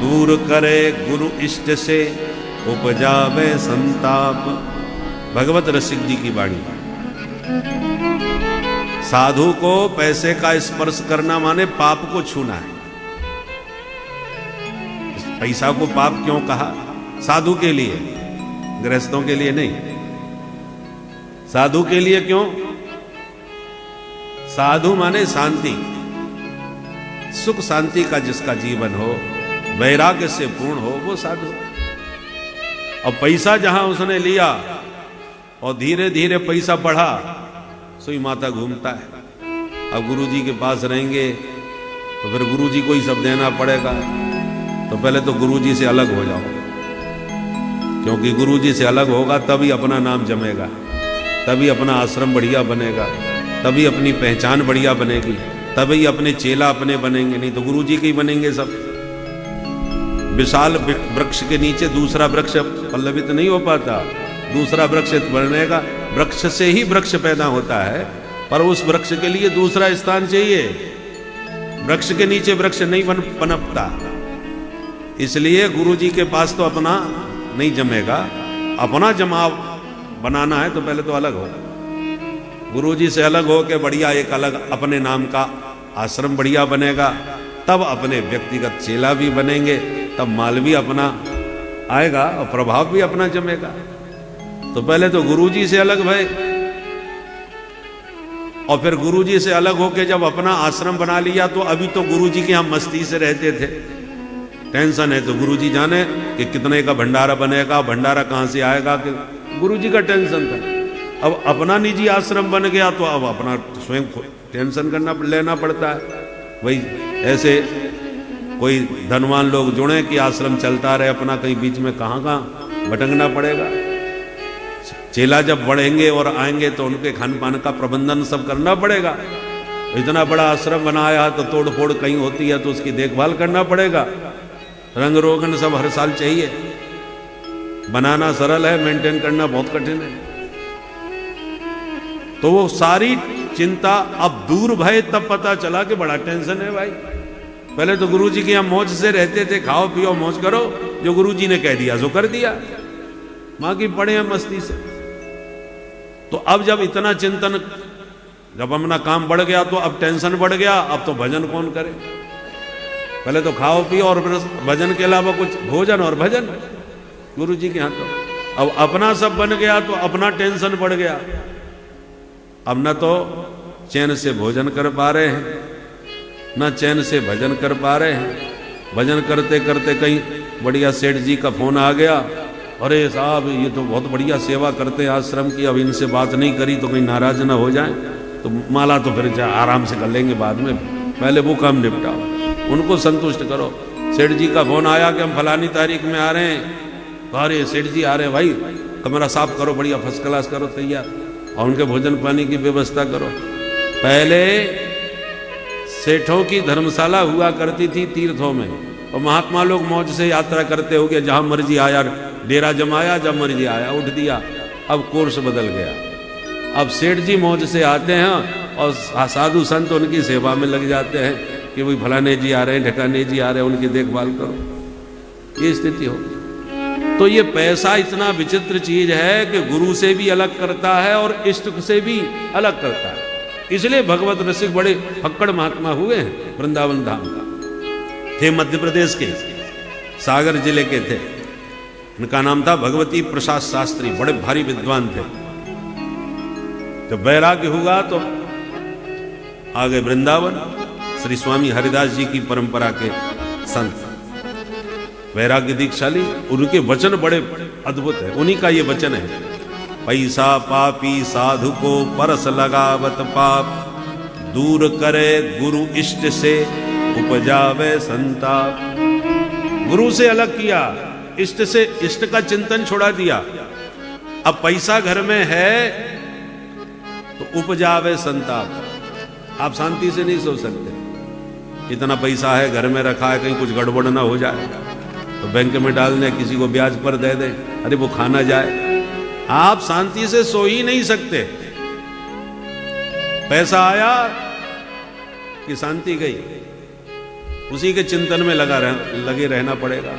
[SPEAKER 2] दूर करे गुरु इष्ट से उपजावे संताप। भगवत रसिक जी की वाणी। साधु को पैसे का स्पर्श करना माने पाप को छूना है। पैसा को पाप क्यों कहा? साधु के लिए, गृहस्थों के लिए नहीं। साधु के लिए क्यों? साधु माने शांति, सुख शांति का जिसका जीवन हो, वैराग्य से पूर्ण हो, वो साधु। और पैसा जहां उसने लिया और धीरे धीरे पैसा बढ़ा, सोई माता घूमता है। अब गुरुजी के पास रहेंगे तो फिर गुरुजी को ही सब देना पड़ेगा। तो पहले तो गुरुजी से अलग हो जाओ, क्योंकि गुरुजी से अलग होगा तभी अपना नाम जमेगा। तभी अपना आश्रम बढ़िया बनेगा, तभी अपनी पहचान बढ़िया बनेगी, तभी अपने चेला अपने बनेंगे, नहीं तो गुरु जी के ही बनेंगे सब। विशाल वृक्ष के नीचे दूसरा वृक्ष पल्लवित नहीं हो पाता, दूसरा वृक्ष बनेगा। वृक्ष से ही वृक्ष पैदा होता है, पर उस वृक्ष के लिए दूसरा स्थान चाहिए। वृक्ष के नीचे वृक्ष नहीं पनपता। इसलिए गुरु जी के पास तो अपना नहीं जमेगा, अपना जमाव बनाना है तो पहले तो अलग हो, गुरु जी से अलग हो के बढ़िया एक अलग अपने नाम का आश्रम बढ़िया बनेगा, तब अपने व्यक्तिगत चेला भी बनेंगे, तब माल भी अपना आएगा और प्रभाव भी अपना जमेगा। तो पहले तो गुरु जी से अलग भय, और फिर गुरु जी से अलग होके जब अपना आश्रम बना लिया तो अभी तो गुरु जी के यहाँ मस्ती से रहते थे। टेंशन है तो गुरु जी जाने कि कितने का भंडारा बनेगा, भंडारा कहाँ से आएगा, कि गुरु जी का टेंशन था। अब अपना निजी आश्रम बन गया तो अब अपना स्वयं टेंशन लेना पड़ता है। वही ऐसे कोई धनवान लोग जुड़े कि आश्रम चलता रहे अपना, कहीं बीच में कहाँ भटकना पड़ेगा। चेला जब बढ़ेंगे और आएंगे तो उनके खान पान का प्रबंधन सब करना पड़ेगा। इतना बड़ा आश्रम बनाया तो तोड़ फोड़ कहीं होती है तो उसकी देखभाल करना पड़ेगा। रंग रोगन सब हर साल चाहिए। बनाना सरल है, मेंटेन करना बहुत कठिन है। तो वो सारी चिंता अब दूर भय, तब पता चला कि बड़ा टेंशन है भाई। पहले तो गुरु जी के यहाँ मौज से रहते थे, खाओ पियो मौज करो, जो गुरु जी ने कह दिया सो कर दिया, मां की पड़े हैं मस्ती से। तो अब जब इतना चिंतन, जब अपना काम बढ़ गया तो अब टेंशन बढ़ गया, अब तो भजन कौन करे। पहले तो खाओ पियो और फिर भजन के अलावा कुछ भोजन और भजन गुरु जी के यहाँ। तो अब अपना सब बन गया तो अपना टेंशन बढ़ गया। अब न तो चैन से भोजन कर पा रहे हैं, न चैन से भजन कर पा रहे हैं। भजन करते करते कहीं बढ़िया सेठ जी का फोन आ गया, अरे साहब ये तो बहुत बढ़िया सेवा करते हैं आश्रम की, अब इनसे बात नहीं करी तो कहीं नाराज ना हो जाए, तो माला तो फिर आराम से कर लेंगे बाद में, पहले वो काम निपटाओ, उनको संतुष्ट करो। सेठ जी का फोन आया कि हम फलानी तारीख में आ रहे हैं। अरे सेठ जी आ रहे हैं भाई, कमरा साफ करो, बढ़िया फर्स्ट क्लास करो तैयार, और उनके भोजन पानी की व्यवस्था करो। पहले सेठों की धर्मशाला हुआ करती थी तीर्थों में, और महात्मा लोग मौज से यात्रा करते हो गए, जहां मर्जी आया डेरा जमाया, जब मर्जी आया उठ दिया। अब कोर्स बदल गया, अब सेठ जी मौज से आते हैं और साधु संत उनकी सेवा में लग जाते हैं कि भाई फलाने जी आ रहे हैं, ढकाने जी आ रहे हैं, उनकी देखभाल करो। ये स्थिति हो। तो ये पैसा इतना विचित्र चीज है कि गुरु से भी अलग करता है और इष्ट से भी अलग करता है। इसलिए भगवत रसिक बड़े फक्कड़ महात्मा हुए हैं। वृंदावन धाम का थे, मध्य प्रदेश के सागर जिले के थे। इनका नाम था भगवती प्रसाद शास्त्री, बड़े भारी विद्वान थे। जब वैराग्य हुआ तो आ गए वृंदावन। श्री स्वामी हरिदास जी की परंपरा के संत, वैराग्य दीक्षाली। उनके वचन बड़े अद्भुत है। उन्हीं का ये वचन है, पैसा पापी साधु को परस लगावत पाप, दूर करे गुरु इष्ट से उपजावे संताप। गुरु से अलग किया, इष्ट से, इष्ट का चिंतन छोड़ा दिया। अब पैसा घर में है तो उपजावे संताप। आप शांति से नहीं सो सकते। इतना पैसा है घर में रखा है, कहीं कुछ गड़बड़ ना हो जाए तो बैंक में डाल दें, किसी को ब्याज पर दे दें, अरे वो खाना जाए। आप शांति से सो ही नहीं सकते। पैसा आया कि शांति गई, उसी के चिंतन में लगे रहना पड़ेगा।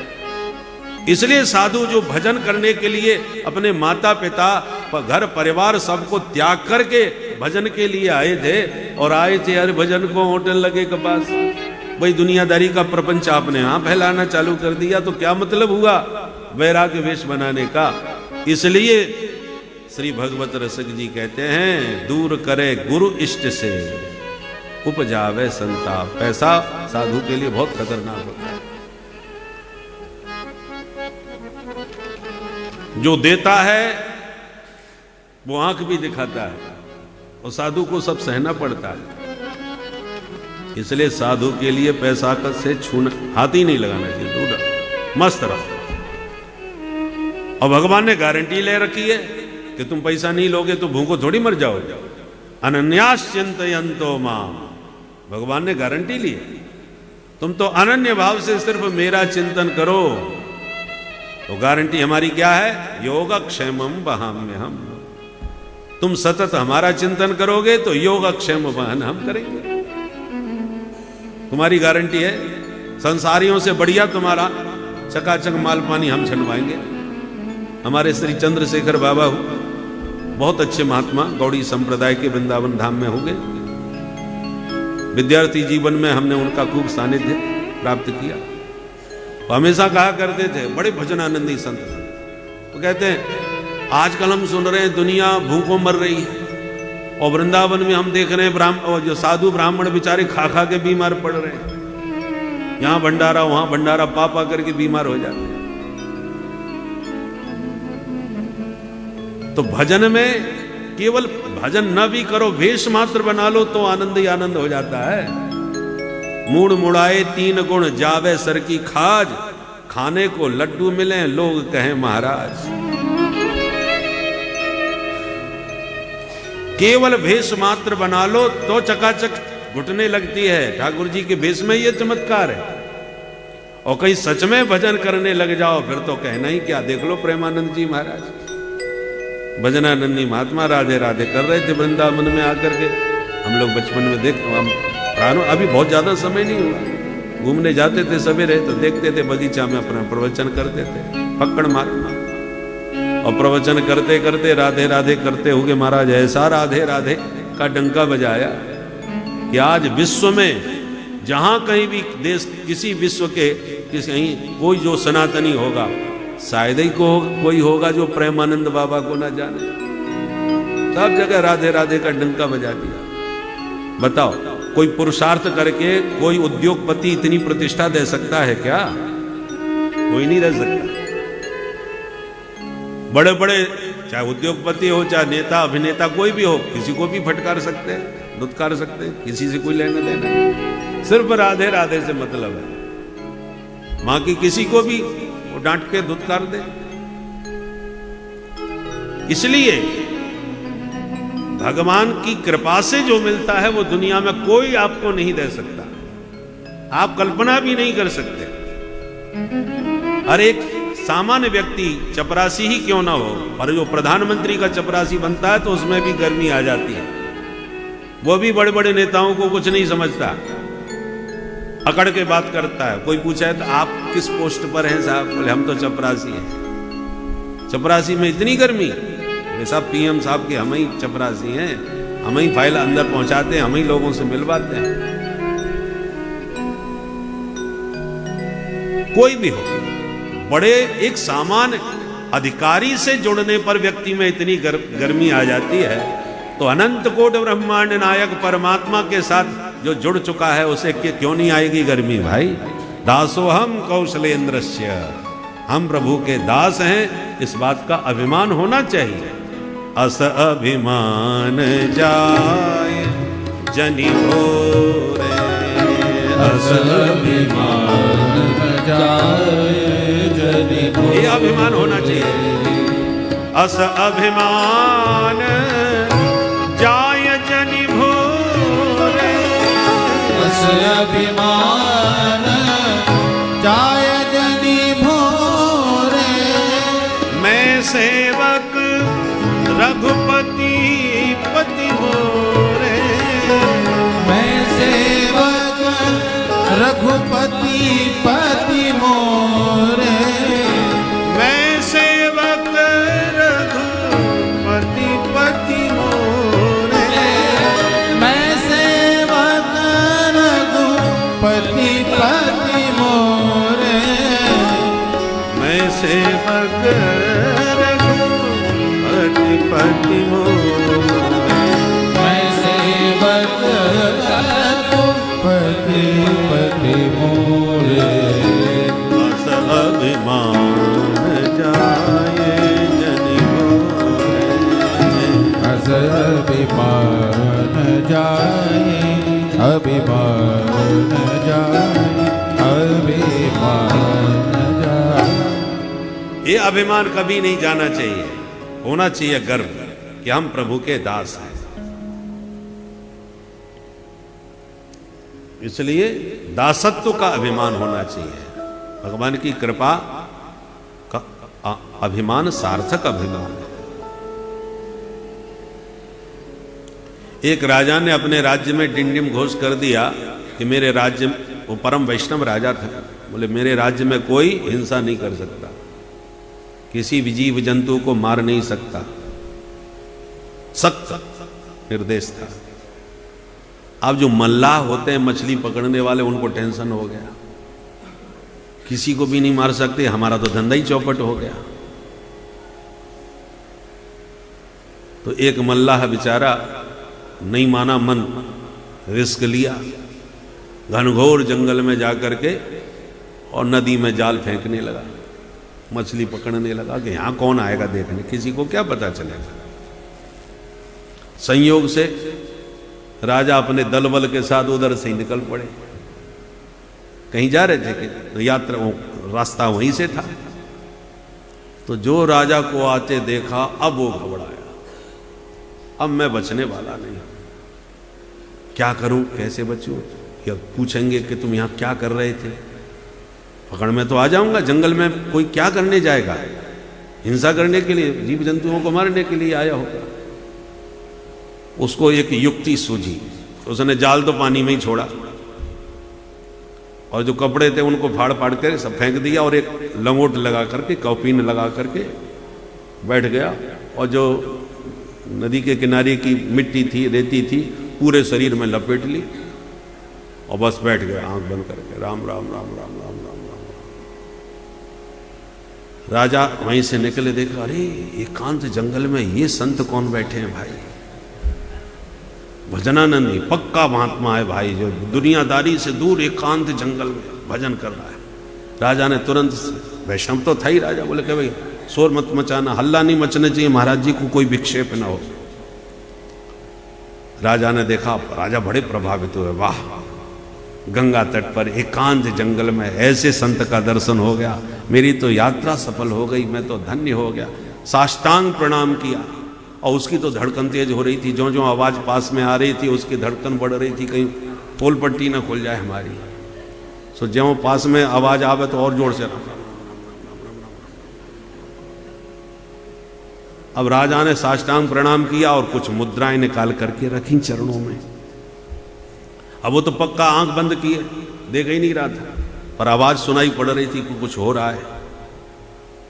[SPEAKER 2] इसलिए साधु जो भजन करने के लिए अपने माता पिता, घर परिवार सबको त्याग करके भजन के लिए आए थे, और आए थे यार भजन को होटल लगे के पास। भाई दुनियादारी का प्रपंच आपने यहां फैलाना चालू कर दिया तो क्या मतलब हुआ वैराग्य वेश बनाने का। इसलिए श्री भगवत रसिक जी कहते हैं, दूर करे गुरु इष्ट से उपजावे संताप। पैसा साधु के लिए बहुत खतरनाक होता है। जो देता है वो आंख भी दिखाता है, और साधु को सब सहना पड़ता है। इसलिए साधु के लिए पैसा से छूना, हाथ ही नहीं लगाना चाहिए, दूर मस्त रहो। और भगवान ने गारंटी ले रखी है, कि तुम पैसा नहीं लोगे तो भूखो थोड़ी मर जाओगे। अनन्यास चिंतयन्तो माम, भगवान ने गारंटी ली, तुम तो अनन्य भाव से सिर्फ मेरा चिंतन करो। तो गारंटी हमारी क्या है? योगक्षेमम वहाम्यहम्। तुम सतत हमारा चिंतन करोगे तो योगक्षेम वहन हम करेंगे। तुम्हारी गारंटी है, संसारियों से बढ़िया तुम्हारा चकाचक माल पानी हम छनवाएंगे। हमारे श्री चंद्रशेखर बाबा बहुत अच्छे महात्मा गौड़ी संप्रदाय के वृंदावन धाम में होंगे। विद्यार्थी जीवन में हमने उनका खूब सानिध्य प्राप्त किया। वो हमेशा कहा करते थे, बड़े भजनानंदी संत थे, वो कहते हैं आजकल हम सुन रहे हैं दुनिया भूखों मर रही है, और वृंदावन में हम देख रहे हैं जो साधु ब्राह्मण बेचारे खा खा के बीमार पड़ रहे हैं। यहां भंडारा वहां भंडारा पा पा करके बीमार हो जाते हैं। तो भजन में केवल भजन न भी करो, वेश मात्र बना लो तो आनंद ही आनंद हो जाता है। मूड मुड़ाए 3 गुण जावे सर की खाज, खाने को लड्डू मिले लोग कहें महाराज। केवल भेष मात्र बना लो तो चकाचक घुटने लगती है। ठाकुर जी के भेष में ये चमत्कार है। और कहीं सच में भजन करने लग जाओ फिर तो कहना ही क्या। देख लो प्रेमानंद जी महाराज, भजनानंदी महात्मा राधे राधे कर रहे थे वृंदावन में आकर के। हम लोग बचपन में अभी बहुत ज्यादा समय नहीं हुआ, घूमने जाते थे सवेरे तो देखते थे बगीचा में अपना प्रवचन करते थे पकड़ मार, और प्रवचन करते करते राधे राधे करते हुए महाराज ऐसा राधे राधे का डंका बजाया कि आज विश्व में जहां कहीं भी देश किसी विश्व के किसी कहीं कोई जो सनातनी होगा शायद ही कोई होगा जो प्रेमानंद बाबा को ना जाने। सब जगह राधे राधे का डंका बजा दिया। बताओ कोई पुरुषार्थ करके कोई उद्योगपति इतनी प्रतिष्ठा दे सकता है क्या? कोई नहीं रह सकता। बड़े बड़े चाहे उद्योगपति हो चाहे नेता अभिनेता कोई भी हो, किसी को भी फटकार सकते हैं, दुत्कार सकते हैं, किसी से कोई लेना देना नहीं। सिर्फ राधे राधे से मतलब है। मां की किसी को भी वो डांट के दुत्कार दे। इसलिए भगवान की कृपा से जो मिलता है वो दुनिया में कोई आपको नहीं दे सकता, आप कल्पना भी नहीं कर सकते। हर एक सामान्य व्यक्ति चपरासी ही क्यों ना हो, और जो प्रधानमंत्री का चपरासी बनता है तो उसमें भी गर्मी आ जाती है। वो भी बड़े बड़े नेताओं को कुछ नहीं समझता, अकड़ के बात करता है। कोई पूछा है तो आप किस पोस्ट पर हैं साहब? बोले हम तो चपरासी हैं। चपरासी में इतनी गर्मी? साहब पीएम साहब के हम ही चपरासी हैं, हम ही फाइल अंदर पहुंचाते हैं, हम ही लोगों से मिलवाते हैं। कोई भी हो, बड़े एक सामान्य अधिकारी से जुड़ने पर व्यक्ति में इतनी गर्मी आ जाती है, तो अनंत कोट ब्रह्मांड नायक परमात्मा के साथ जो जुड़ चुका है उसे क्यों नहीं आएगी गर्मी भाई? दासो हम कौशलेन्द्रस्य, हम प्रभु के दास हैं, इस बात का अभिमान होना चाहिए। अस अभिमान जाय जनि भोरे, अस अभिमान जाय जनि भोरे, ये अभिमान होना चाहिए। अस अभिमान जाय जनि भोरे, अस अभिमान जाय जनि भोरे, मैं सेवक रघुपति पति मोरे, मैं सेवक रघुपति पति मोरे, मैं सेवक रघुपति पति मोरे, मैं सेवक रघुपति पति मोरे, मैं सेवक पति मोरे, मैं सेवक पति पति मोरे, अस अभिमान जाए जनि भोरे, अस अभिमान जाए, अभिमान जाए, अभिमान जाए। ये अभिमान कभी नहीं जाना चाहिए। होना चाहिए गर्व कि हम प्रभु के दास हैं। इसलिए दासत्व का अभिमान होना चाहिए। भगवान की कृपा का अभिमान सार्थक अभिमान है। एक राजा ने अपने राज्य में डिंडिम घोष कर दिया कि मेरे राज्य, वो परम वैष्णव राजा था, बोले मेरे राज्य में कोई हिंसा नहीं कर सकता, किसी भी जीव जंतु को मार नहीं सकता, सख्त निर्देश था। अब जो मल्लाह होते हैं मछली पकड़ने वाले, उनको टेंशन हो गया, किसी को भी नहीं मार सकते, हमारा तो धंधा ही चौपट हो गया। तो एक मल्लाह बेचारा नहीं माना मन, रिस्क लिया, घनघोर जंगल में जाकर के और नदी में जाल फेंकने लगा, मछली पकड़ने लगा कि यहां कौन आएगा देखने, किसी को क्या पता चलेगा। संयोग से राजा अपने दल बल के साथ उधर से ही निकल पड़े, कहीं जा रहे थे कि यात्रा, रास्ता वहीं से था। तो जो राजा को आते देखा, अब वो घबराया, अब मैं बचने वाला नहीं, क्या करूं, कैसे बचूं। या पूछेंगे कि तुम यहां क्या कर रहे थे, पकड़ में तो आ जाऊंगा, जंगल में कोई क्या करने जाएगा, हिंसा करने के लिए, जीव जंतुओं को मारने के लिए आया होगा। उसको एक युक्ति सूझी, उसने जाल तो पानी में ही छोड़ा और जो कपड़े थे उनको फाड़ फाड़ कर सब फेंक दिया और एक लंगोट लगा करके, कौपीन लगा करके बैठ गया और जो नदी के किनारे की मिट्टी थी, रेती थी, पूरे शरीर में लपेट ली और बस बैठ गया आंख बंद करके, राम राम राम राम राम राम राम। राजा वहीं से निकले, देखा अरे एकांत जंगल में ये संत कौन बैठे हैं भाई, भजनानंदी, पक्का महात्मा है भाई, जो दुनियादारी से दूर एकांत जंगल में भजन कर रहा है। राजा ने तुरंत, वैष्णव तो था ही राजा, बोले कि भाई शोर मत मचाना, हल्ला नहीं मचना चाहिए, महाराज जी को कोई विक्षेप ना हो। राजा ने देखा, राजा बड़े प्रभावित हुए, वाह, गंगा तट पर एकांत जंगल में ऐसे संत का दर्शन हो गया, मेरी तो यात्रा सफल हो गई, मैं तो धन्य हो गया। साष्टांग प्रणाम किया और उसकी तो धड़कन तेज हो रही थी, जो जो आवाज पास में आ रही थी उसकी धड़कन बढ़ रही थी, कहीं पोल पट्टी ना खुल जाए हमारी। सो ज्यों पास में आवाज आवे तो और जोर से। अब राजा ने साष्टांग प्रणाम किया और कुछ मुद्राएं निकाल करके रखी चरणों में। अब वो तो पक्का आंख बंद किए, देख ही नहीं रहा था, पर आवाज सुनाई पड़ रही थी कि कुछ हो रहा है।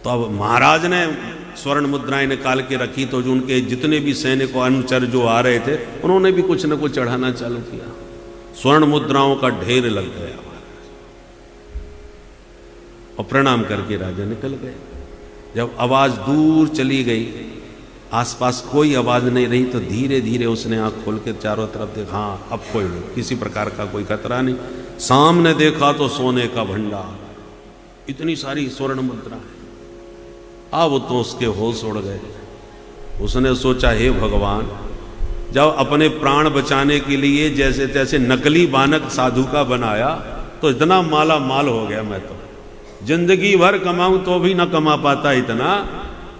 [SPEAKER 2] तो अब महाराज ने स्वर्ण मुद्राएं निकाल के रखी, तो जो उनके जितने भी सैनिक और अनुचर जो आ रहे थे, उन्होंने भी कुछ न कुछ चढ़ाना चालू किया। स्वर्ण मुद्राओं का ढेर लग गया और प्रणाम करके राजा निकल गए। जब आवाज दूर चली गई, आसपास कोई आवाज नहीं रही, तो धीरे धीरे उसने आंख खोल के चारों तरफ देखा, हाँ अब कोई नहीं, किसी प्रकार का कोई खतरा नहीं। सामने देखा तो सोने का भंडार, इतनी सारी स्वर्ण मुद्रा है। अब तो उसके होश उड़ गए। उसने सोचा, हे भगवान, जब अपने प्राण बचाने के लिए जैसे तैसे नकली बानक साधु का बनाया, तो इतना माला माल हो गया, मैं तो जिंदगी भर कमाऊं तो भी ना कमा पाता इतना,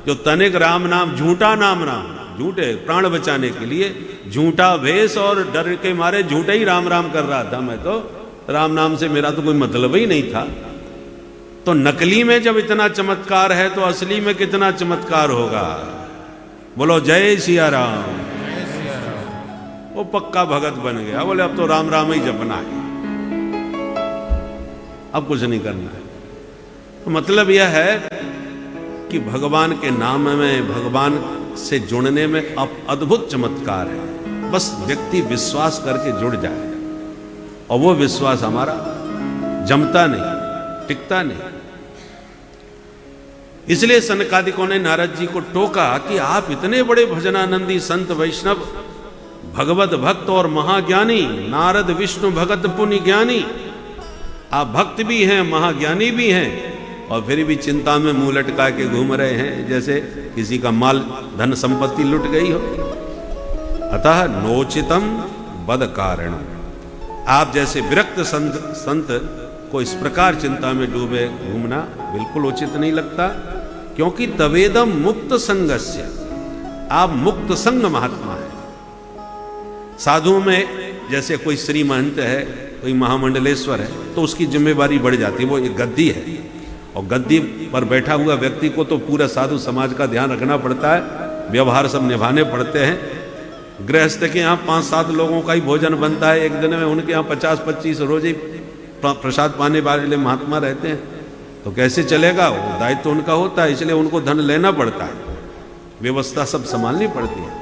[SPEAKER 2] जो तनिक राम नाम, झूठा नाम, झूठे प्राण बचाने के लिए झूठा वेश और डर के मारे झूठा ही राम राम कर रहा था। मैं तो राम नाम से मेरा तो कोई मतलब ही नहीं था। तो नकली में जब इतना चमत्कार है तो असली में कितना चमत्कार होगा। बोलो जय सिया राम। वो पक्का भगत बन गया, बोले अब तो राम राम ही जपना है, अब कुछ नहीं करना है। तो मतलब यह है कि भगवान के नाम में, भगवान से जुड़ने में अब अद्भुत चमत्कार है। बस व्यक्ति विश्वास करके जुड़ जाए, और वो विश्वास हमारा जमता नहीं, टिकता नहीं। इसलिए सनकादिकों ने नारद जी को टोका कि आप इतने बड़े भजनानंदी संत वैष्णव, भगवत भक्त और महाज्ञानी, नारद विष्णु भगत पुण्य ज्ञानी, आप भक्त भी हैं, महाज्ञानी भी हैं, और फिर भी चिंता में मुंह लटका के घूम रहे हैं जैसे किसी का माल धन संपत्ति लुट गई हो। अतः नोचितम बद कारण, आप जैसे विरक्त संत को इस प्रकार चिंता में डूबे घूमना बिल्कुल उचित नहीं लगता। क्योंकि तवेदम मुक्त संगस्य, आप मुक्त संग महात्मा हैं। साधुओं में जैसे कोई श्री महंत है, कोई महामंडलेश्वर है, तो उसकी जिम्मेवारी बढ़ जाती है, वो एक गद्दी है, और गद्दी पर बैठा हुआ व्यक्ति को तो पूरा साधु समाज का ध्यान रखना पड़ता है, व्यवहार सब निभाने पड़ते हैं। गृहस्थ के यहाँ 5-7 लोगों का ही भोजन बनता है एक दिन में, उनके यहाँ 50-25 रोज ही प्रसाद पाने वाले महात्मा रहते हैं, तो कैसे चलेगा? वो दायित्व तो उनका होता है, इसलिए उनको धन लेना पड़ता है, व्यवस्था सब संभालनी पड़ती है।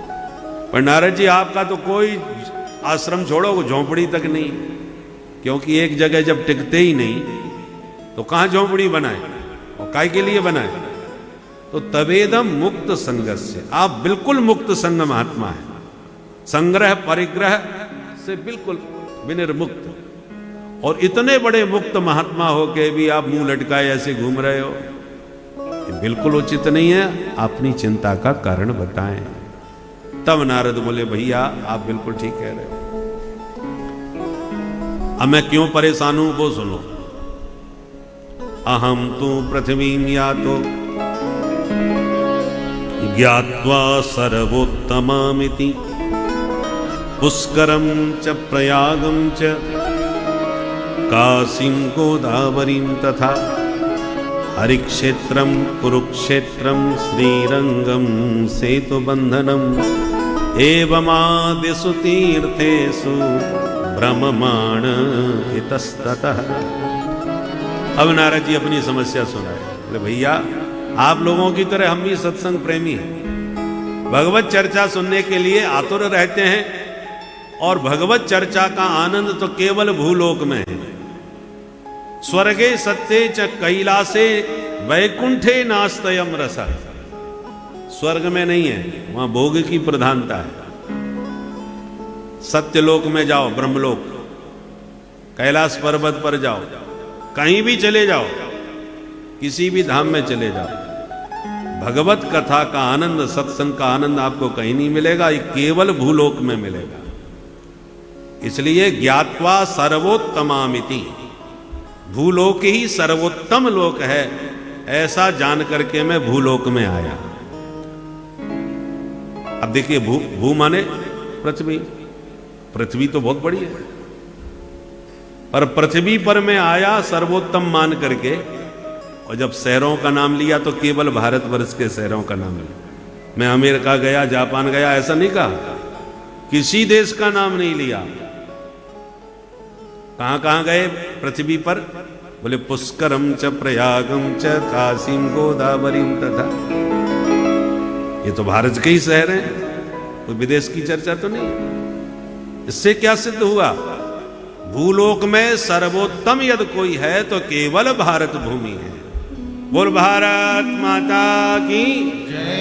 [SPEAKER 2] पर नारद जी आपका तो कोई आश्रम छोड़ो, झोंपड़ी तक नहीं, क्योंकि एक जगह जब टिकते ही नहीं तो कहाँ झोंपड़ी बनाए और काय के लिए बनाए? तो तवेदम मुक्त संगस्य, आप बिल्कुल मुक्त संग महात्मा है, संग्रह परिग्रह से बिल्कुल विनिर्मुक्त। और इतने बड़े मुक्त महात्मा हो के भी आप मुंह लटकाए ऐसे घूम रहे हो, ये बिल्कुल उचित नहीं है। अपनी चिंता का कारण बताएं। तब नारद बोले, भैया आप बिल्कुल ठीक कह रहे हो, अब मैं क्यों परेशान हूं वो सुनो। अहम तु पृथ्वीं यातो ज्ञात्वा सर्वोत्तमामिति पुष्करं च प्रयागं च काशीं गोदावरीं तथा हरिक्षेत्रं कुरुक्षेत्रं श्रीरंगं सेतुबंधनम् एवमादिषु तीर्थेषु भ्रममाण इतस्ततः। अब नारद जी अपनी समस्या सुनाए। बोले, भैया आप लोगों की तरह हम भी सत्संग प्रेमी हैं, भगवत चर्चा सुनने के लिए आतुर रहते हैं, और भगवत चर्चा का आनंद तो केवल भूलोक में है। स्वर्गे सत्ते च कैलासे वैकुंठे नास्तयम रस, स्वर्ग में नहीं है, वहां भोग की प्रधानता है। सत्यलोक में जाओ, ब्रह्मलोक, कैलाश पर्वत पर जाओ, कहीं भी चले जाओ, किसी भी धाम में चले जाओ, भगवत कथा का आनंद, सत्संग का आनंद आपको कहीं नहीं मिलेगा, ये केवल भूलोक में मिलेगा। इसलिए ज्ञात्वा सर्वोत्तमामिति, भूलोक ही सर्वोत्तम लोक है, ऐसा जान करके मैं भूलोक में आया। अब देखिए, भू माने पृथ्वी, पृथ्वी तो बहुत बड़ी है, पर पृथ्वी पर मैं आया सर्वोत्तम मान करके, और जब शहरों का नाम लिया तो केवल भारतवर्ष के शहरों का नाम लिया। मैं अमेरिका गया, जापान गया, ऐसा नहीं कहा, किसी देश का नाम नहीं लिया। कहां कहां गए पृथ्वी पर? बोले पुष्करम च प्रयागम च काशीं गोदावरीं तथा। ये तो भारत के ही शहर हैं, कोई विदेश की चर्चा तो नहीं है। इससे क्या सिद्ध हुआ? भूलोक में सर्वोत्तम यदि कोई है तो केवल भारत भूमि है। बोल भारत माता की जय।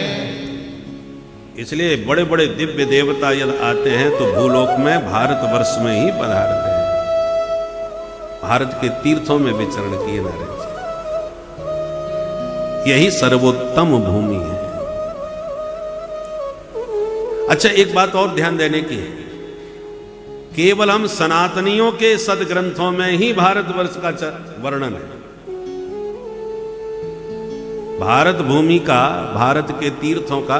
[SPEAKER 2] इसलिए बड़े बड़े दिव्य देवता यदि आते हैं तो भूलोक में भारतवर्ष में ही पधारते हैं। भारत के तीर्थों में विचरण किए नारद जी, यही सर्वोत्तम भूमि है। अच्छा, एक बात और ध्यान देने की है, केवल हम सनातनियों के सदग्रंथों में ही भारतवर्ष का वर्णन है। भारत भूमि का, भारत के तीर्थों का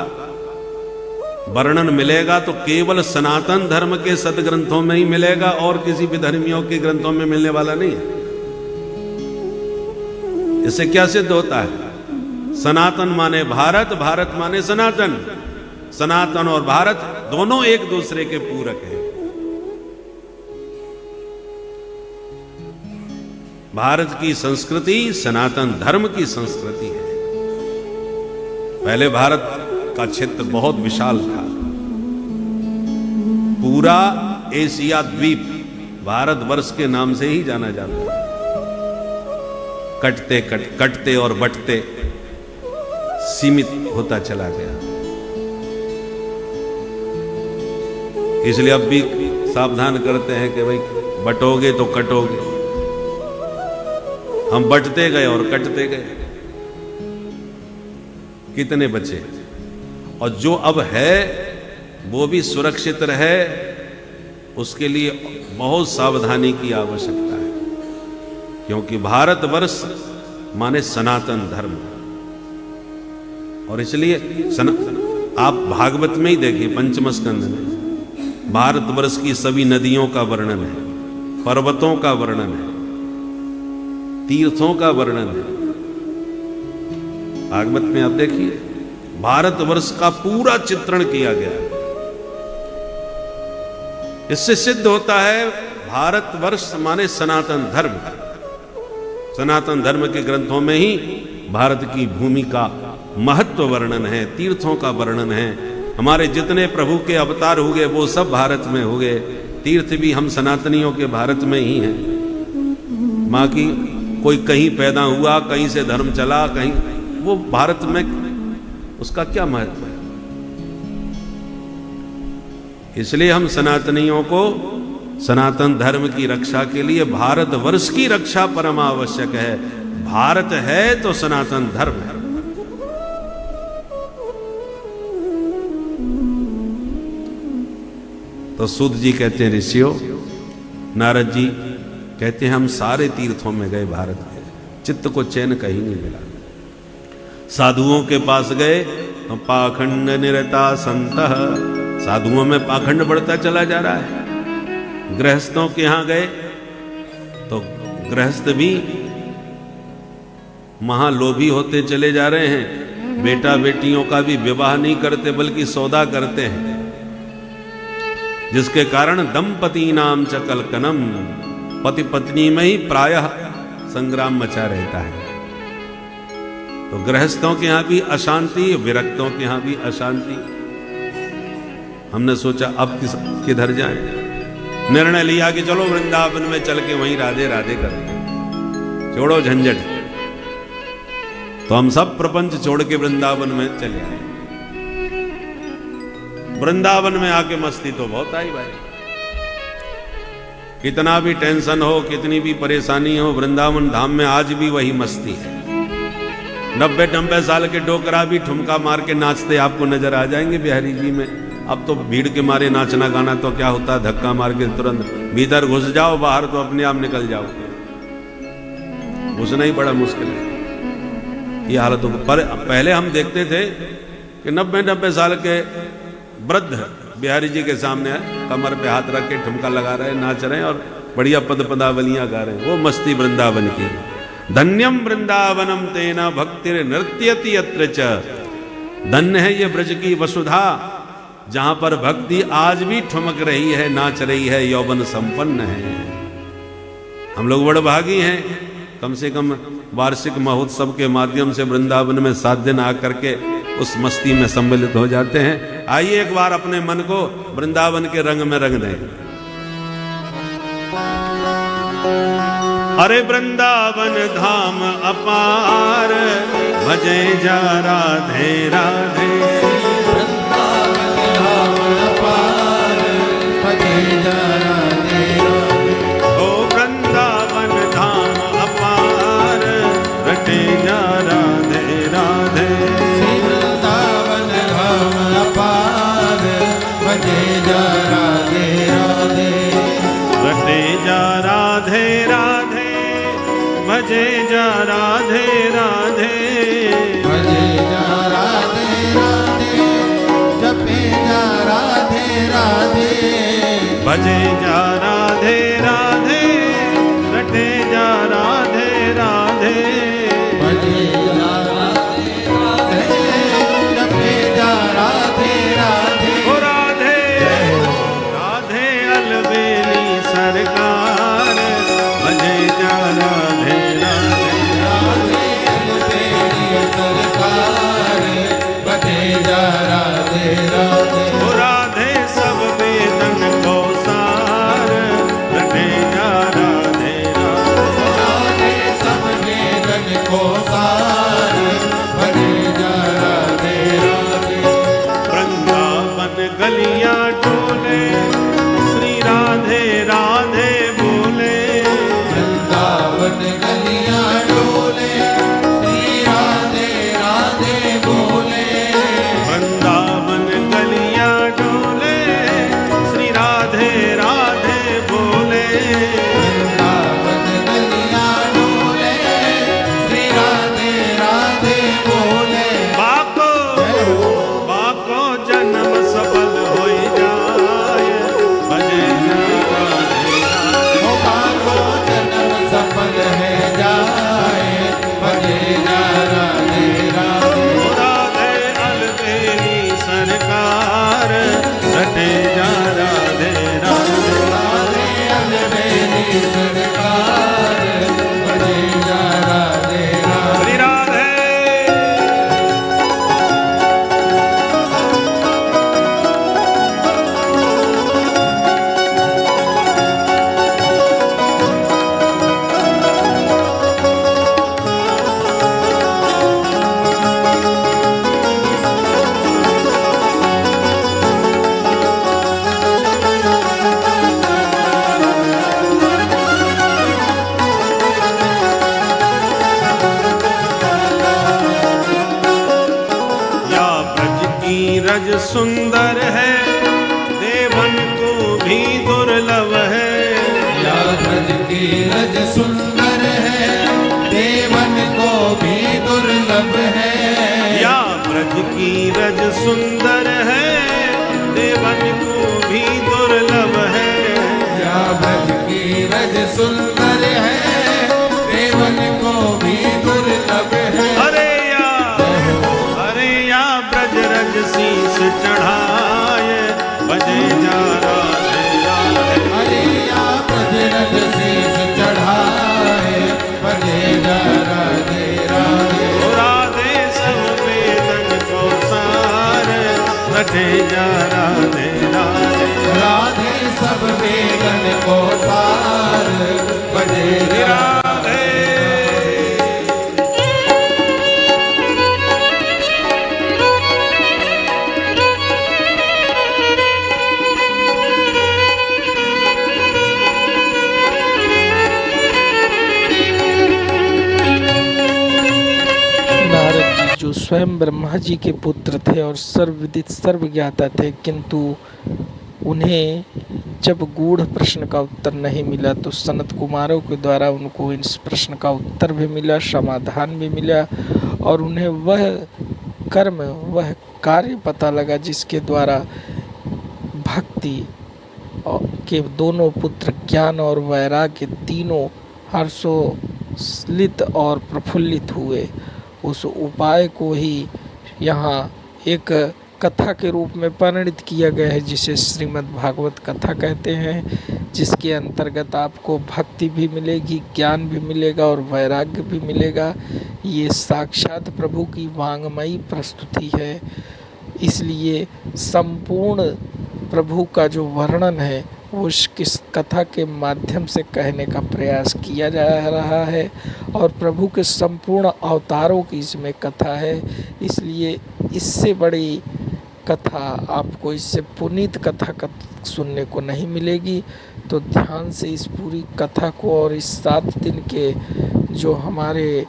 [SPEAKER 2] वर्णन मिलेगा तो केवल सनातन धर्म के सदग्रंथों में ही मिलेगा, और किसी भी धर्मियों के ग्रंथों में मिलने वाला नहीं है। इससे क्या सिद्ध होता है? सनातन माने भारत, भारत माने सनातन, सनातन और भारत दोनों एक दूसरे के पूरक हैं। भारत की संस्कृति सनातन धर्म की संस्कृति है। पहले भारत का क्षेत्र बहुत विशाल था, पूरा एशिया द्वीप भारतवर्ष के नाम से ही जाना जाता है। कटते और बटते सीमित होता चला गया। इसलिए अब भी सावधान करते हैं कि भाई बटोगे तो कटोगे। हम बटते गए और कटते गए, कितने बचे, और जो अब है वो भी सुरक्षित रहे, उसके लिए बहुत सावधानी की आवश्यकता है, क्योंकि भारतवर्ष माने सनातन धर्म, और इसलिए आप भागवत में ही देखिए, पंचम स्कंद में भारतवर्ष की सभी नदियों का वर्णन है, पर्वतों का वर्णन है, तीर्थों का वर्णन है। भागवत में आप देखिए भारतवर्ष का पूरा चित्रण किया गया है। इससे सिद्ध होता है भारतवर्ष माने सनातन धर्म। सनातन धर्म के ग्रंथों में ही भारत की भूमि का महत्व वर्णन है, तीर्थों का वर्णन है। हमारे जितने प्रभु के अवतार हुए वो सब भारत में हुए, तीर्थ भी हम सनातनियों के भारत में ही हैं। माँ की कोई कहीं पैदा हुआ, कहीं से धर्म चला, कहीं, वो भारत में उसका क्या महत्व है। इसलिए हम सनातनियों को सनातन धर्म की रक्षा के लिए भारतवर्ष की रक्षा परम आवश्यक है। भारत है तो सनातन धर्म है। तो सूत जी कहते हैं, ऋषियों, नारद जी कहते हैं हम सारे तीर्थों में गए भारत में, चित्त को चैन कहीं नहीं मिला। साधुओं के पास गए तो पाखंड निरता संतः, साधुओं में पाखंड बढ़ता चला जा रहा है। गृहस्थों के यहां गए तो गृहस्थ भी महालोभी होते चले जा रहे हैं। बेटा बेटियों का भी विवाह नहीं करते बल्कि सौदा करते हैं, जिसके कारण दंपति नाम च कलकनम, पति पत्नी में ही प्रायः संग्राम मचा रहता है। तो गृहस्थों के यहां भी अशांति, विरक्तों के यहां भी अशांति। हमने सोचा अब किधर जाएं। निर्णय लिया कि चलो वृंदावन में चल के वहीं राधे राधे करते हैं, छोड़ो झंझट। तो हम सब प्रपंच छोड़ के वृंदावन में चले आए। वृंदावन में आके मस्ती तो बहुत आई भाई। कितना भी टेंशन हो, कितनी भी परेशानी हो, वृंदावन धाम में आज भी वही मस्ती है। 90-90 साल के डोकरा भी ठुमका मार के नाचते आपको नजर आ जाएंगे बिहारी जी में। अब तो भीड़ के मारे नाचना गाना तो क्या होता है, धक्का मार के तुरंत भीतर घुस जाओ, बाहर तो अपने आप निकल जाओ। घुसना ही बड़ा मुश्किल है ये हालत। पर पहले हम देखते थे कि 90-90 साल के वृद्ध बिहारी जी के सामने कमर पे हाथ रख के ठुमका लगा रहे, नाच रहे हैं और बढ़िया पद पदावलियां गा रहे हैं। वो मस्ती वृंदावन की। धन्यम वृंदावनम तेना भक्तिर नृत्यति यत्र च। धन्य है ये ब्रज की वसुधा, जहां पर भक्ति आज भी ठुमक रही है, नाच रही है, यौवन संपन्न है। हम लोग बड़े भागी हैं, कम से कम वार्षिक महोत्सव के माध्यम से वृंदावन में 7 दिन आकर के उस मस्ती में सम्मिलित हो जाते हैं। आइए एक बार अपने मन को वृंदावन के रंग में रंग दें। अरे वृंदावन धाम अपार, भजे जा राधे राधे। ओ वृंदावन धाम अपार, रटे जा राधे राधे।
[SPEAKER 3] वृंदावन धाम अपार, भजे जा राधे राधे।
[SPEAKER 2] रटे जा राधे राधे, भजे जा राधे राधे।
[SPEAKER 3] भजे जा राधे राधे, जपे जा राधे राधे।
[SPEAKER 2] भजे जा राधे राधे, रटे जा राधे राधे।
[SPEAKER 3] भजे जा राधे राधे, जपे जा राधे राधे।
[SPEAKER 2] ओ राधे राधे अलबेली सरकार, भजे जा राधे राधे।
[SPEAKER 3] राधे अलबेली सरकार, भजे जा राधे राधे।
[SPEAKER 2] ओ राधे सब वेदन को सार, रटे जा राधे राधे।
[SPEAKER 3] राधे सब वेदन
[SPEAKER 2] रज सुंदर है, देवन को भी दुर्लभ है।
[SPEAKER 3] या ब्रज की रज सुंदर है, देवन को भी दुर्लभ है।
[SPEAKER 2] या ब्रज की रज सुंदर है, देवन को भी दुर्लभ है।
[SPEAKER 3] या ब्रज की रज सुंदर है, देवन को भी दुर्लभ है।
[SPEAKER 2] अरे या ब्रज रज शीस चढ़ाए, बजे जा राधे राधे।
[SPEAKER 3] अरे या ब्रज रज शीस चढ़ाए, बजे जा राधे राधे।
[SPEAKER 2] ओ राधे सब वेदन को सार, रटे जा राधे राधे।
[SPEAKER 3] राधे सब वेदन को सार, बजे जा
[SPEAKER 2] राधे।
[SPEAKER 1] नारद जी जो स्वयं ब्रह्मा जी के पुत्र थे और सर्वविदित सर्वज्ञाता थे, किंतु उन्हें जब गूढ़ प्रश्न का उत्तर नहीं मिला तो सनत कुमारों के द्वारा उनको इस प्रश्न का उत्तर भी मिला, समाधान भी मिला, और उन्हें वह कर्म, वह कार्य पता लगा जिसके द्वारा भक्ति के दोनों पुत्र ज्ञान और वैराग्य तीनों हर्षोल्लित और प्रफुल्लित हुए। उस उपाय को ही यहाँ एक कथा के रूप में परिणित किया गया है, जिसे श्रीमद् भागवत कथा कहते हैं, जिसके अंतर्गत आपको भक्ति भी मिलेगी, ज्ञान भी मिलेगा और वैराग्य भी मिलेगा। ये साक्षात प्रभु की वांगमयी प्रस्तुति है, इसलिए संपूर्ण प्रभु का जो वर्णन है वो किस कथा के माध्यम से कहने का प्रयास किया जा रहा है, और प्रभु के संपूर्ण अवतारों की इसमें कथा है। इसलिए इससे बड़ी कथा आपको, इससे पुनीत कथा सुनने को नहीं मिलेगी। तो ध्यान से इस पूरी कथा को और इस 7 दिन के जो हमारे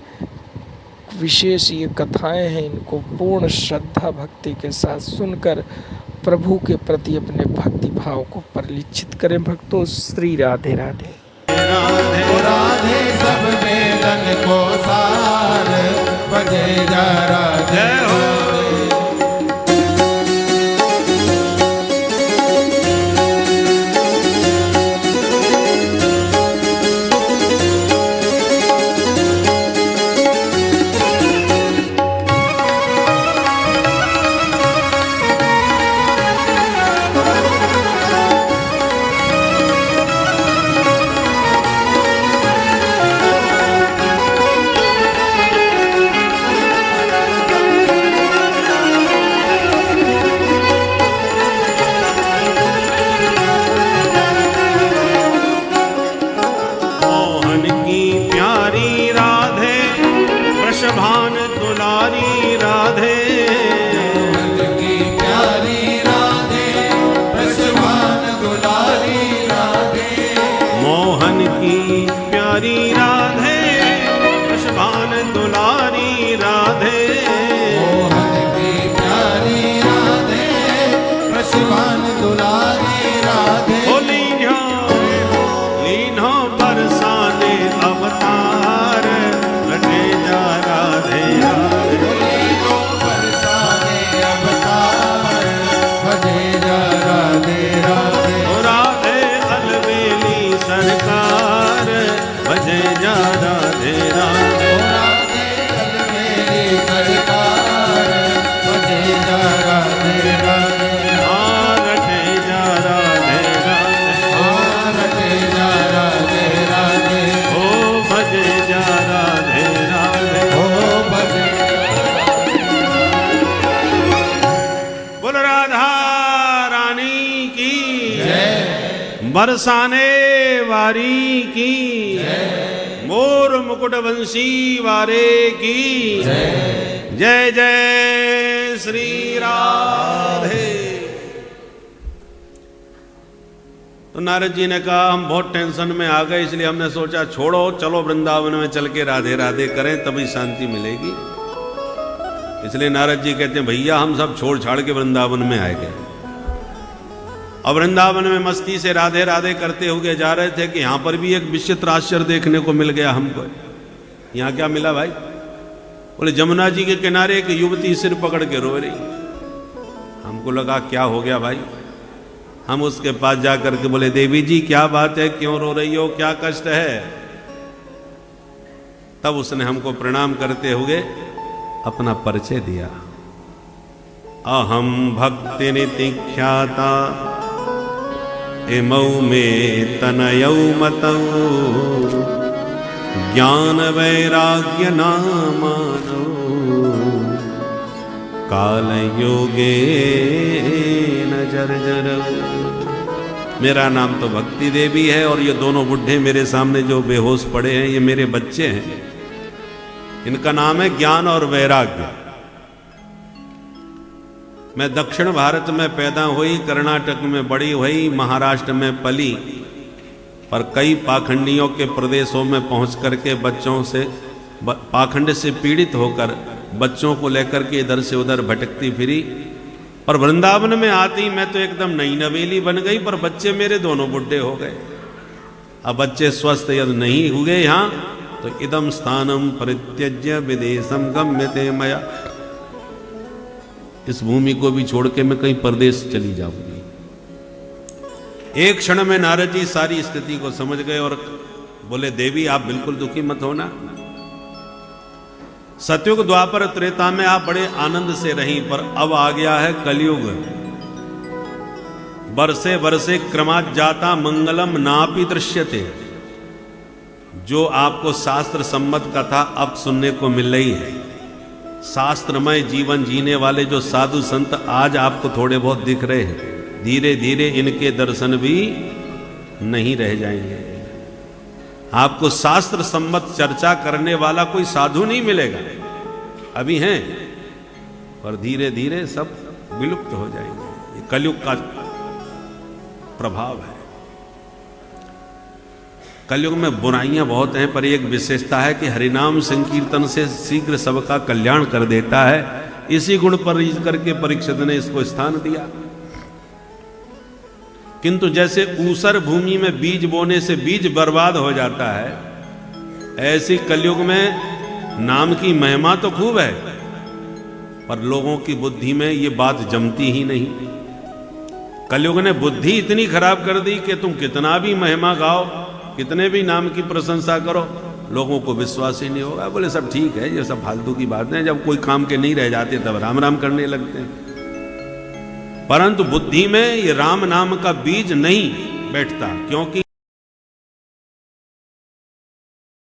[SPEAKER 1] विशेष ये कथाएं हैं, इनको पूर्ण श्रद्धा भक्ति के साथ सुनकर प्रभु के प्रति अपने भक्ति भाव को परिलक्षित करें। भक्तों, श्री राधे राधे।
[SPEAKER 3] राधे सब वेदन को सार, बजे जा राधे राधे।
[SPEAKER 2] वृषभान दुलारी राधे,
[SPEAKER 3] मोहन की प्यारी राधे, वृषभान दुलारी राधे।
[SPEAKER 2] मोहन की प्यारी राधे, वृषभान दुलारी राधे।
[SPEAKER 3] मोहन की प्यारी राधे, वृषभान दुलारी राधे।
[SPEAKER 2] लीन्हो बरसाने अवतार, रटे जा राधे राधे।
[SPEAKER 3] लीन्हो बरसाने अवतार, बजे जा राधे राधे।
[SPEAKER 2] राधे अलवेली सरकार, बजे जा राधे राधे।
[SPEAKER 3] राधे अलवेली सरकार, बजे जा राधे राधे।
[SPEAKER 2] रटे जा राधे राधे।
[SPEAKER 3] रटे जा राधे राधे।
[SPEAKER 2] ओ भजे जा राधे राधे।
[SPEAKER 3] ओ भजे।
[SPEAKER 2] बोल राधा रानी की
[SPEAKER 3] जय।
[SPEAKER 2] बरसाने वारी की
[SPEAKER 3] जय।
[SPEAKER 2] मोर मुकुट वंशी वारे की
[SPEAKER 3] जय।
[SPEAKER 2] जय जय श्री राधे। तो नारद जी ने कहा हम बहुत टेंशन में आ गए, इसलिए हमने सोचा छोड़ो, चलो वृंदावन में चल के राधे राधे करें, तभी शांति मिलेगी। इसलिए नारद जी कहते हैं भैया हम सब छोड़ छाड़ के वृंदावन में आए गए। और वृंदावन में मस्ती से राधे राधे करते हुए जा रहे थे कि यहां पर भी एक विचित्र आश्चर्य देखने को मिल गया हमको। यहां क्या मिला भाई? बोले जमुना जी के किनारे एक युवती सिर पकड़ के रो रही। हमको लगा क्या हो गया भाई। हम उसके पास जाकर के बोले देवी जी क्या बात है, क्यों रो रही हो, क्या कष्ट है? तब उसने हमको प्रणाम करते हुए अपना परिचय दिया। अहम भक्ति नितिख्याता इमौ में तनयौ मतौ ज्ञान वैराग्य नामानो काल योगे न जर्जरौ। मेरा नाम तो भक्ति देवी है और ये दोनों बुढ़े मेरे सामने जो बेहोश पड़े हैं ये मेरे बच्चे हैं। इनका नाम है ज्ञान और वैराग्य। मैं दक्षिण भारत में पैदा हुई, कर्नाटक में बड़ी हुई, महाराष्ट्र में पली, पर कई पाखंडियों के प्रदेशों में पहुंच करके बच्चों से पाखंड से पीड़ित होकर बच्चों को लेकर के इधर से उधर भटकती फिरी। पर वृंदावन में आती मैं तो एकदम नई नवेली बन गई, पर बच्चे मेरे दोनों बुढ़े हो गए। अब बच्चे स्वस्थ यदि नहीं हुए यहाँ तो इदम स्थानम परित्यज्य विदेशम गम्यते मया, इस भूमि को भी छोड़ के मैं कहीं परदेश चली जाऊंगी। एक क्षण में नारद जी सारी स्थिति को समझ गए और बोले देवी आप बिल्कुल दुखी मत होना। सतयुग द्वापर त्रेता में आप बड़े आनंद से रही, पर अब आ गया है कलयुग। बरसे बरसे क्रमात् जाता मंगलम नापि दृश्यते। जो आपको शास्त्र सम्मत कथा अब सुनने को मिल रही है, शास्त्रमय जीवन जीने वाले जो साधु संत आज आपको थोड़े बहुत दिख रहे हैं, धीरे धीरे इनके दर्शन भी नहीं रह जाएंगे। आपको शास्त्र सम्मत चर्चा करने वाला कोई साधु नहीं मिलेगा। अभी हैं पर धीरे धीरे सब विलुप्त हो जाएंगे। ये कलयुग का प्रभाव है। कलयुग में बुराइयां बहुत हैं, पर एक विशेषता है कि हरिनाम संकीर्तन से शीघ्र सबका कल्याण कर देता है। इसी गुण पर रीझ करके परीक्षित ने इसको स्थान दिया। किंतु जैसे ऊसर भूमि में बीज बोने से बीज बर्बाद हो जाता है, ऐसी कलयुग में नाम की महिमा तो खूब है, पर लोगों की बुद्धि में ये बात जमती ही नहीं। कलयुग ने बुद्धि इतनी खराब कर दी कि तुम कितना भी महिमा गाओ, कितने भी नाम की प्रशंसा करो, लोगों को विश्वास ही नहीं होगा। बोले सब ठीक है, ये सब फालतू की बातें हैं। जब कोई काम के नहीं रह जाते तब राम राम करने लगते हैं। परंतु बुद्धि में ये राम नाम का बीज नहीं बैठता, क्योंकि